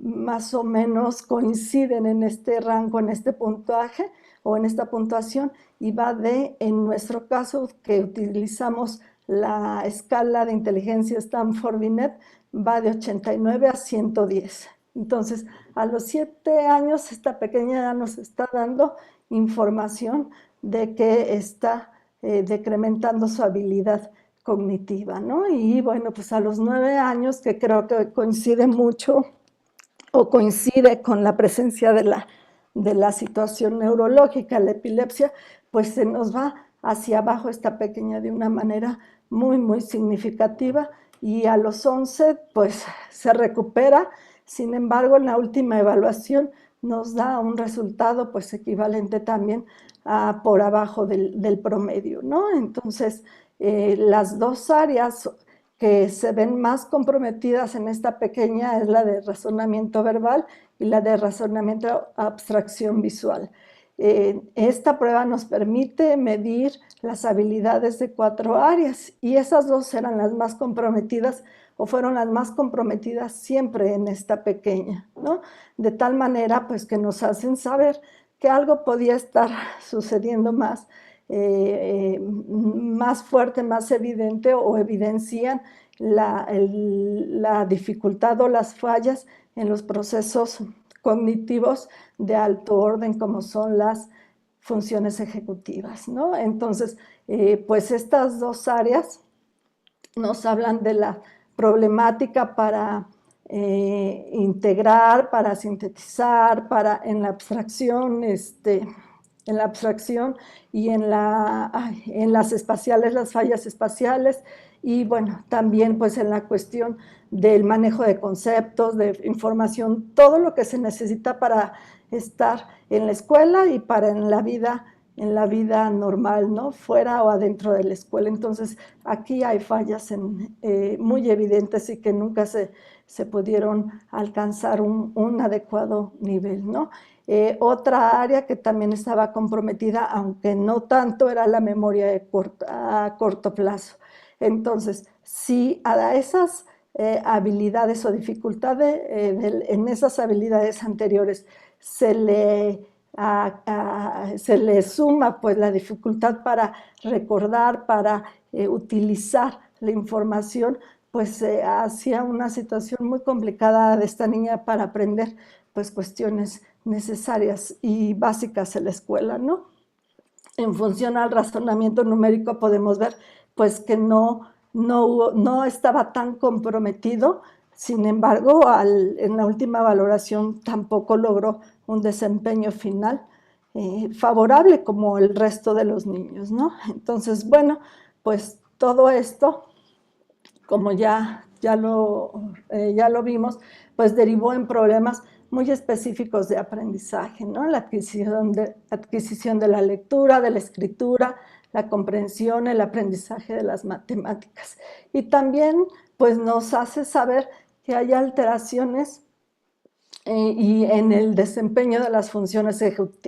más o menos coinciden en este rango, en este puntaje o en esta puntuación, y va en nuestro caso, que utilizamos la escala de inteligencia Stanford-Binet, va de 89 a 110. Entonces, a los 7 años, esta pequeña ya nos está dando información de que está decrementando su habilidad cognitiva, ¿no? Y bueno, pues a los 9 años, que creo que coincide mucho o coincide con la presencia de la situación neurológica, la epilepsia, pues se nos va hacia abajo esta pequeña de una manera muy, muy significativa, y a los 11 pues se recupera. Sin embargo, en la última evaluación nos da un resultado pues equivalente también a por abajo del promedio, ¿no? Entonces, las dos áreas que se ven más comprometidas en esta pequeña es la de razonamiento verbal y la de razonamiento abstracción visual. Esta prueba nos permite medir las habilidades de 4 áreas, y esas dos eran las más comprometidas o fueron las más comprometidas siempre en esta pequeña, ¿no? De tal manera pues que nos hacen saber que algo podía estar sucediendo más fuerte, más evidente, o evidencian la dificultad o las fallas en los procesos cognitivos de alto orden, como son las funciones ejecutivas, ¿no? Entonces, pues estas dos áreas nos hablan de la problemática para integrar, para sintetizar, en la abstracción, y en las espaciales, las fallas espaciales, y bueno, también pues en la cuestión del manejo de conceptos, de información, todo lo que se necesita para estar en la escuela y para en la vida normal, ¿no? Fuera o adentro de la escuela. Entonces, aquí hay fallas muy evidentes y que nunca se pudieron alcanzar un adecuado nivel, ¿no? Otra área que también estaba comprometida, aunque no tanto, era la memoria a corto plazo. Entonces, si a esas habilidades o dificultades en esas habilidades anteriores se le suma pues la dificultad para recordar, para utilizar la información, pues hacía una situación muy complicada de esta niña para aprender pues cuestiones necesarias y básicas en la escuela, ¿no? En función al razonamiento numérico podemos ver pues que no estaba tan comprometido. Sin embargo, en la última valoración tampoco logró un desempeño final favorable como el resto de los niños, ¿no? Entonces, bueno, pues todo esto, como ya lo vimos, pues derivó en problemas muy específicos de aprendizaje, ¿no? La adquisición de la lectura, de la escritura, la comprensión, el aprendizaje de las matemáticas. Y también, pues, nos hace saber que hay alteraciones y en el desempeño de las funciones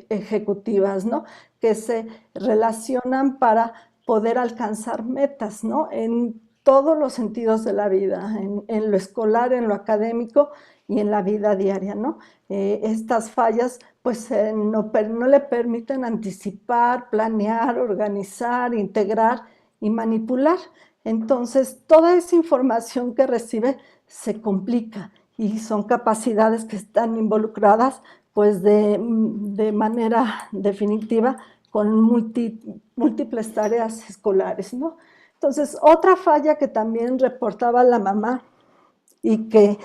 ejecutivas, ¿no? Que se relacionan para poder alcanzar metas, ¿no? En todos los sentidos de la vida, en lo escolar, en lo académico y en la vida diaria, ¿no? Estas fallas pues no le permiten anticipar, planear, organizar, integrar y manipular. Entonces, toda esa información que recibe se complica y son capacidades que están involucradas pues de manera definitiva con múltiples tareas escolares, ¿no? Entonces, otra falla que también reportaba la mamá y que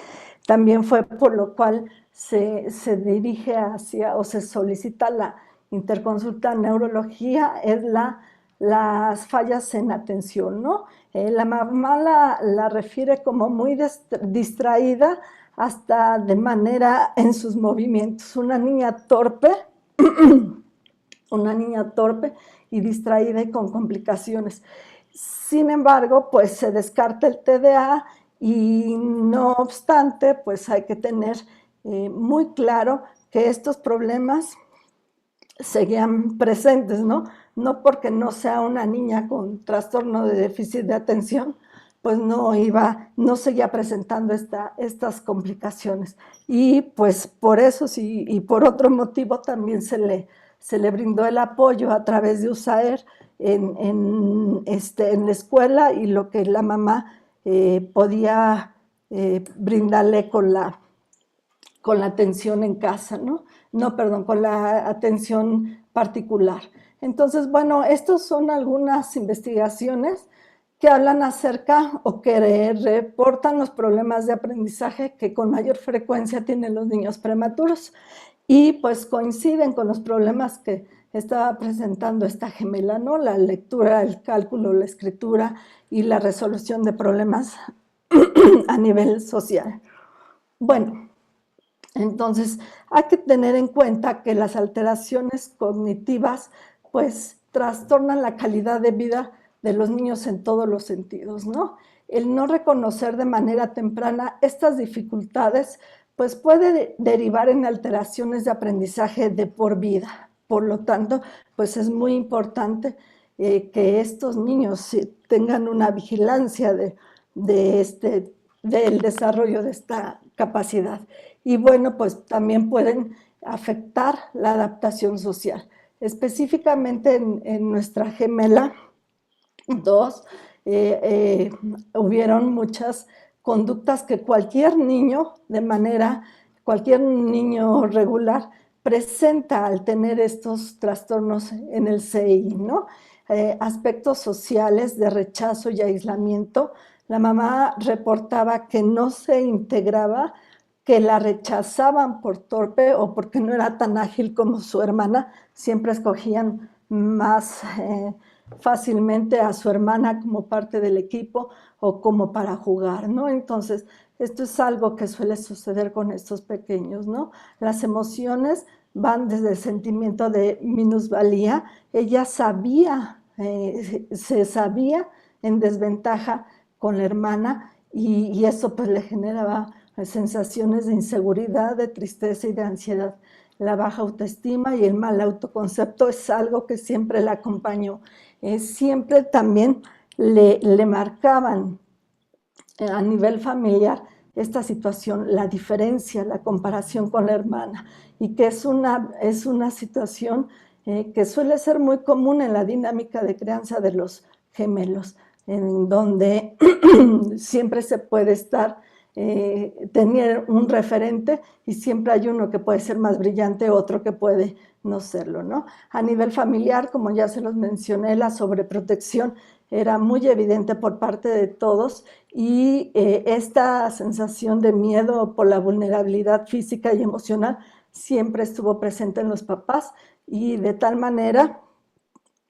también fue por lo cual se dirige hacia o se solicita la interconsulta neurología es las fallas en atención, ¿no? La mamá la refiere como muy distraída hasta de manera en sus movimientos. Una niña torpe y distraída y con complicaciones. Sin embargo, pues se descarta el TDA y no obstante, pues hay que tener muy claro que estos problemas seguían presentes, ¿no? No porque no sea una niña con trastorno de déficit de atención, pues no seguía presentando estas complicaciones. Y pues por eso sí, y por otro motivo también se le brindó el apoyo a través de USAER en la escuela y lo que la mamá podía brindarle con la atención en casa, ¿no? Con la atención particular. Entonces, bueno, estas son algunas investigaciones que hablan acerca o que reportan los problemas de aprendizaje que con mayor frecuencia tienen los niños prematuros y pues coinciden con los problemas que estaba presentando esta gemela, ¿no? La lectura, el cálculo, la escritura y la resolución de problemas a nivel social. Bueno, entonces hay que tener en cuenta que las alteraciones cognitivas pues trastornan la calidad de vida de los niños en todos los sentidos, ¿no? El no reconocer de manera temprana estas dificultades pues puede derivar en alteraciones de aprendizaje de por vida. Por lo tanto, pues es muy importante que estos niños tengan una vigilancia del desarrollo de esta capacidad. Y bueno, pues también pueden afectar la adaptación social. Específicamente en nuestra gemela 2 hubieron muchas conductas que cualquier niño cualquier niño regular presenta al tener estos trastornos en el CI, ¿no? Aspectos sociales de rechazo y aislamiento. La mamá reportaba que no se integraba, que la rechazaban por torpe o porque no era tan ágil como su hermana. Siempre escogían más fácilmente a su hermana como parte del equipo o como para jugar, ¿no? Entonces, esto es algo que suele suceder con estos pequeños, ¿no? Las emociones van desde el sentimiento de minusvalía. Ella se sabía en desventaja con la hermana y eso pues le generaba sensaciones de inseguridad, de tristeza y de ansiedad. La baja autoestima y el mal autoconcepto es algo que siempre la acompañó. Siempre también le marcaban a nivel familiar esta situación, la diferencia, la comparación con la hermana, y que es una situación que suele ser muy común en la dinámica de crianza de los gemelos, en donde siempre se puede tener un referente y siempre hay uno que puede ser más brillante, otro que puede no serlo, ¿no? A nivel familiar, como ya se los mencioné, la sobreprotección era muy evidente por parte de todos y esta sensación de miedo por la vulnerabilidad física y emocional siempre estuvo presente en los papás y de tal manera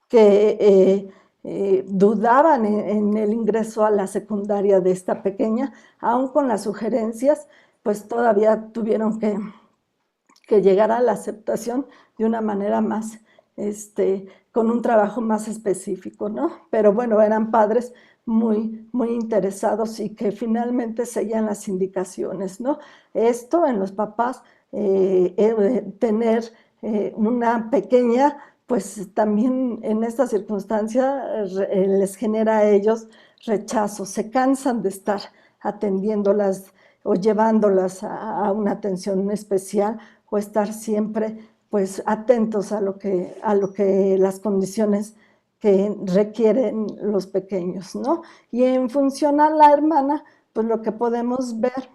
que dudaban en el ingreso a la secundaria de esta pequeña, aún con las sugerencias, pues todavía tuvieron que llegar a la aceptación de una manera más, con un trabajo más específico, ¿no? Pero bueno, eran padres muy, muy interesados y que finalmente seguían las indicaciones, ¿no? Esto en los papás, tener una pequeña, pues también en esta circunstancia les genera a ellos rechazo, se cansan de estar atendiéndolas o llevándolas a una atención especial o estar siempre pues atentos a lo que las condiciones que requieren los pequeños, ¿no? Y en función a la hermana, pues lo que podemos ver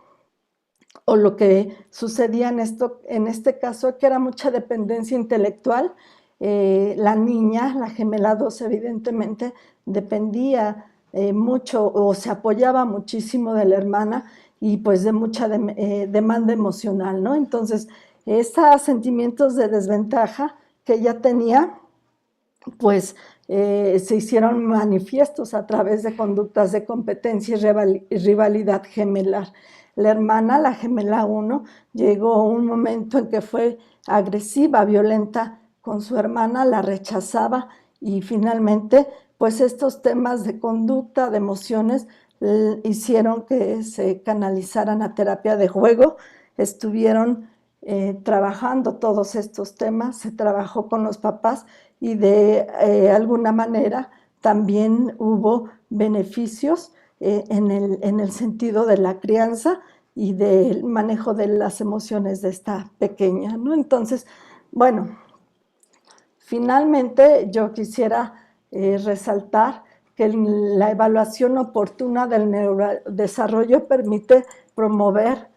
o lo que sucedía en este caso, que era mucha dependencia intelectual. La niña, la gemela 2, evidentemente dependía mucho o se apoyaba muchísimo de la hermana y pues de mucha demanda emocional, ¿no? Entonces, estos sentimientos de desventaja que ella tenía, pues se hicieron manifiestos a través de conductas de competencia y rivalidad gemelar. La hermana, la gemela 1, llegó un momento en que fue agresiva, violenta con su hermana, la rechazaba y finalmente, pues estos temas de conducta, de emociones, hicieron que se canalizaran a terapia de juego. Estuvieron trabajando todos estos temas, se trabajó con los papás y de alguna manera también hubo beneficios en el sentido de la crianza y del manejo de las emociones de esta pequeña, ¿no? Entonces, bueno, finalmente yo quisiera resaltar que la evaluación oportuna del neurodesarrollo permite promover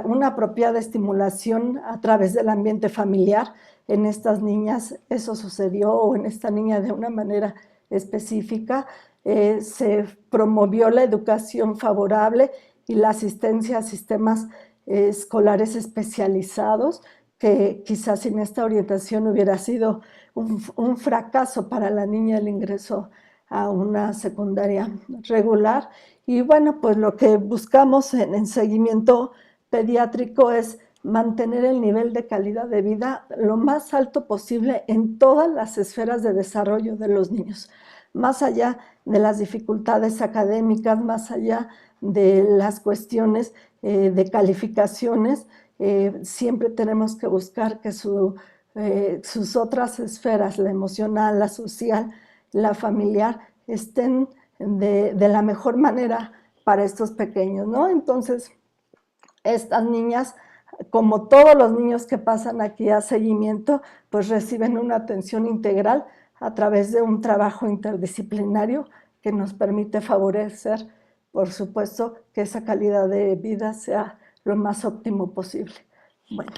una apropiada estimulación a través del ambiente familiar. En estas niñas eso sucedió, o en esta niña de una manera específica. Se promovió la educación favorable y la asistencia a sistemas escolares especializados, que quizás sin esta orientación hubiera sido un fracaso para la niña el ingreso a una secundaria regular. Y bueno, pues lo que buscamos en seguimiento pediátrico es mantener el nivel de calidad de vida lo más alto posible en todas las esferas de desarrollo de los niños, más allá de las dificultades académicas, más allá de las cuestiones de calificaciones. Siempre tenemos que buscar que sus otras esferas, la emocional, la social, la familiar, estén de la mejor manera para estos pequeños, ¿no? Entonces, estas niñas, como todos los niños que pasan aquí a seguimiento, pues reciben una atención integral a través de un trabajo interdisciplinario que nos permite favorecer por supuesto, que esa calidad de vida sea lo más óptimo posible. Bueno,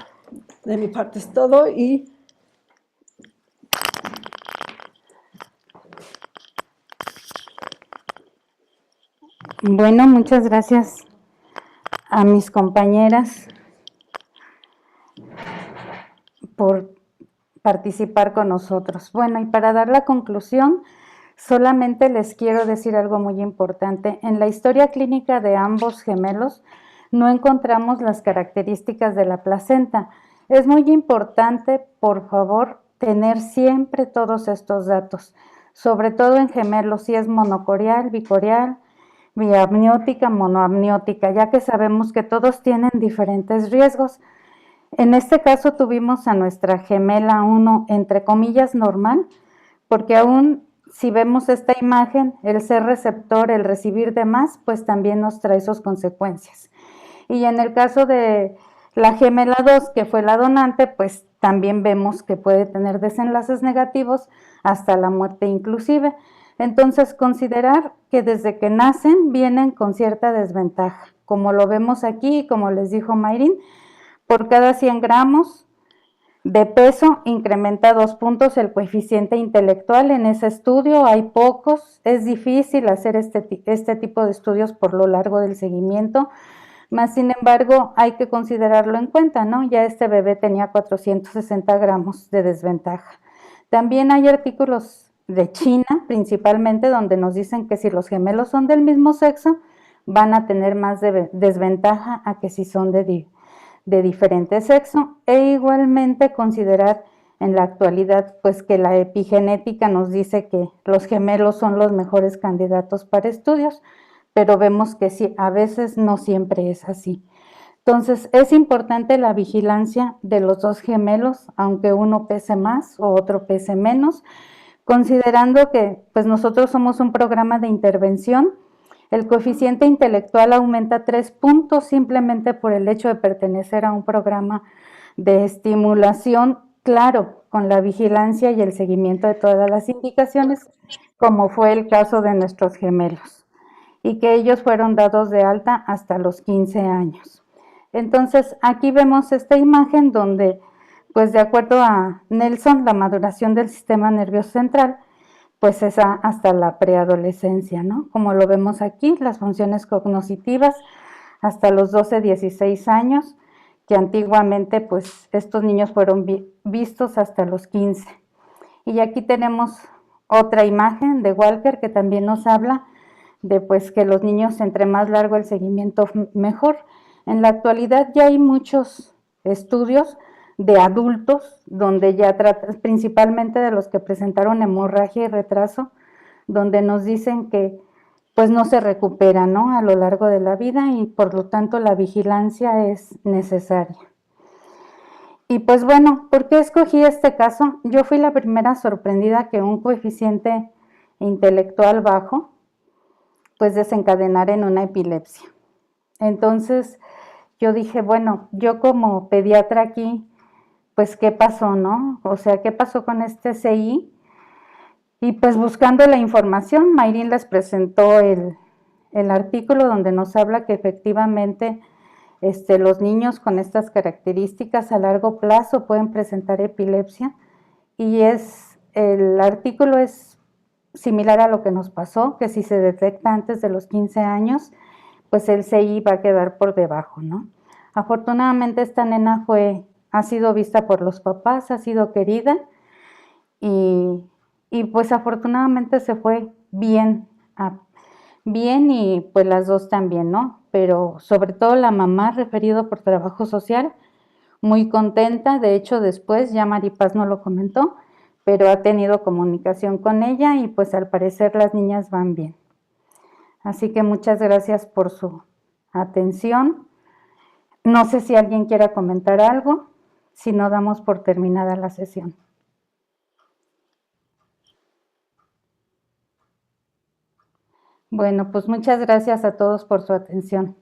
de mi parte es todo y
Bueno, muchas gracias a mis compañeras por participar con nosotros. Bueno, y para dar la conclusión, solamente les quiero decir algo muy importante. En la historia clínica de ambos gemelos no encontramos las características de la placenta. Es muy importante, por favor, tener siempre todos estos datos, sobre todo en gemelos, si es monocorial, bicorial, biamniótica, monoamniótica, ya que sabemos que todos tienen diferentes riesgos. En este caso tuvimos a nuestra gemela 1, entre comillas, normal, porque aún si vemos esta imagen, el ser receptor, el recibir de más, pues también nos trae sus consecuencias. Y en el caso de la gemela 2, que fue la donante, pues también vemos que puede tener desenlaces negativos hasta la muerte inclusive. Entonces, considerar que desde que nacen vienen con cierta desventaja, como lo vemos aquí, como les dijo Mayrin, por cada 100 gramos de peso incrementa 2 puntos el coeficiente intelectual. En ese estudio hay pocos, es difícil hacer este tipo de estudios por lo largo del seguimiento, más sin embargo hay que considerarlo en cuenta, ¿no? Ya este bebé tenía 460 gramos de desventaja. También hay artículos de China, principalmente, donde nos dicen que si los gemelos son del mismo sexo, van a tener más desventaja a que si son de diferente sexo, e igualmente considerar en la actualidad pues que la epigenética nos dice que los gemelos son los mejores candidatos para estudios, pero vemos que sí, a veces no siempre es así. Entonces es importante la vigilancia de los dos gemelos, aunque uno pese más o otro pese menos, considerando que pues nosotros somos un programa de intervención. El coeficiente intelectual aumenta 3 puntos simplemente por el hecho de pertenecer a un programa de estimulación, claro, con la vigilancia y el seguimiento de todas las indicaciones, como fue el caso de nuestros gemelos, y que ellos fueron dados de alta hasta los 15 años. Entonces, aquí vemos esta imagen donde, pues de acuerdo a Nelson, la maduración del sistema nervioso central pues es hasta la preadolescencia, ¿no? Como lo vemos aquí, las funciones cognitivas hasta los 12, 16 años, que antiguamente pues estos niños fueron vistos hasta los 15. Y aquí tenemos otra imagen de Walker que también nos habla de pues que los niños entre más largo el seguimiento mejor. En la actualidad ya hay muchos estudios de adultos, donde ya tratan principalmente de los que presentaron hemorragia y retraso, donde nos dicen que pues no se recupera, ¿no? A lo largo de la vida y por lo tanto la vigilancia es necesaria. Y pues bueno, ¿por qué escogí este caso? Yo fui la primera sorprendida que un coeficiente intelectual bajo pues desencadenara en una epilepsia. Entonces yo dije, bueno, yo como pediatra aquí, pues qué pasó, ¿no? O sea, ¿qué pasó con este CI? Y pues buscando la información, Mayrin les presentó el artículo donde nos habla que efectivamente los niños con estas características a largo plazo pueden presentar epilepsia, y el artículo es similar a lo que nos pasó, que si se detecta antes de los 15 años, pues el CI va a quedar por debajo, ¿no? Afortunadamente esta nena ha sido vista por los papás, ha sido querida y pues afortunadamente se fue bien, bien, y pues las dos también, ¿no? Pero sobre todo la mamá, referido por trabajo social, muy contenta. De hecho después ya Maripaz no lo comentó, pero ha tenido comunicación con ella y pues al parecer las niñas van bien. Así que muchas gracias por su atención. No sé si alguien quiera comentar algo, si no damos por terminada la sesión. Bueno, pues muchas gracias a todos por su atención.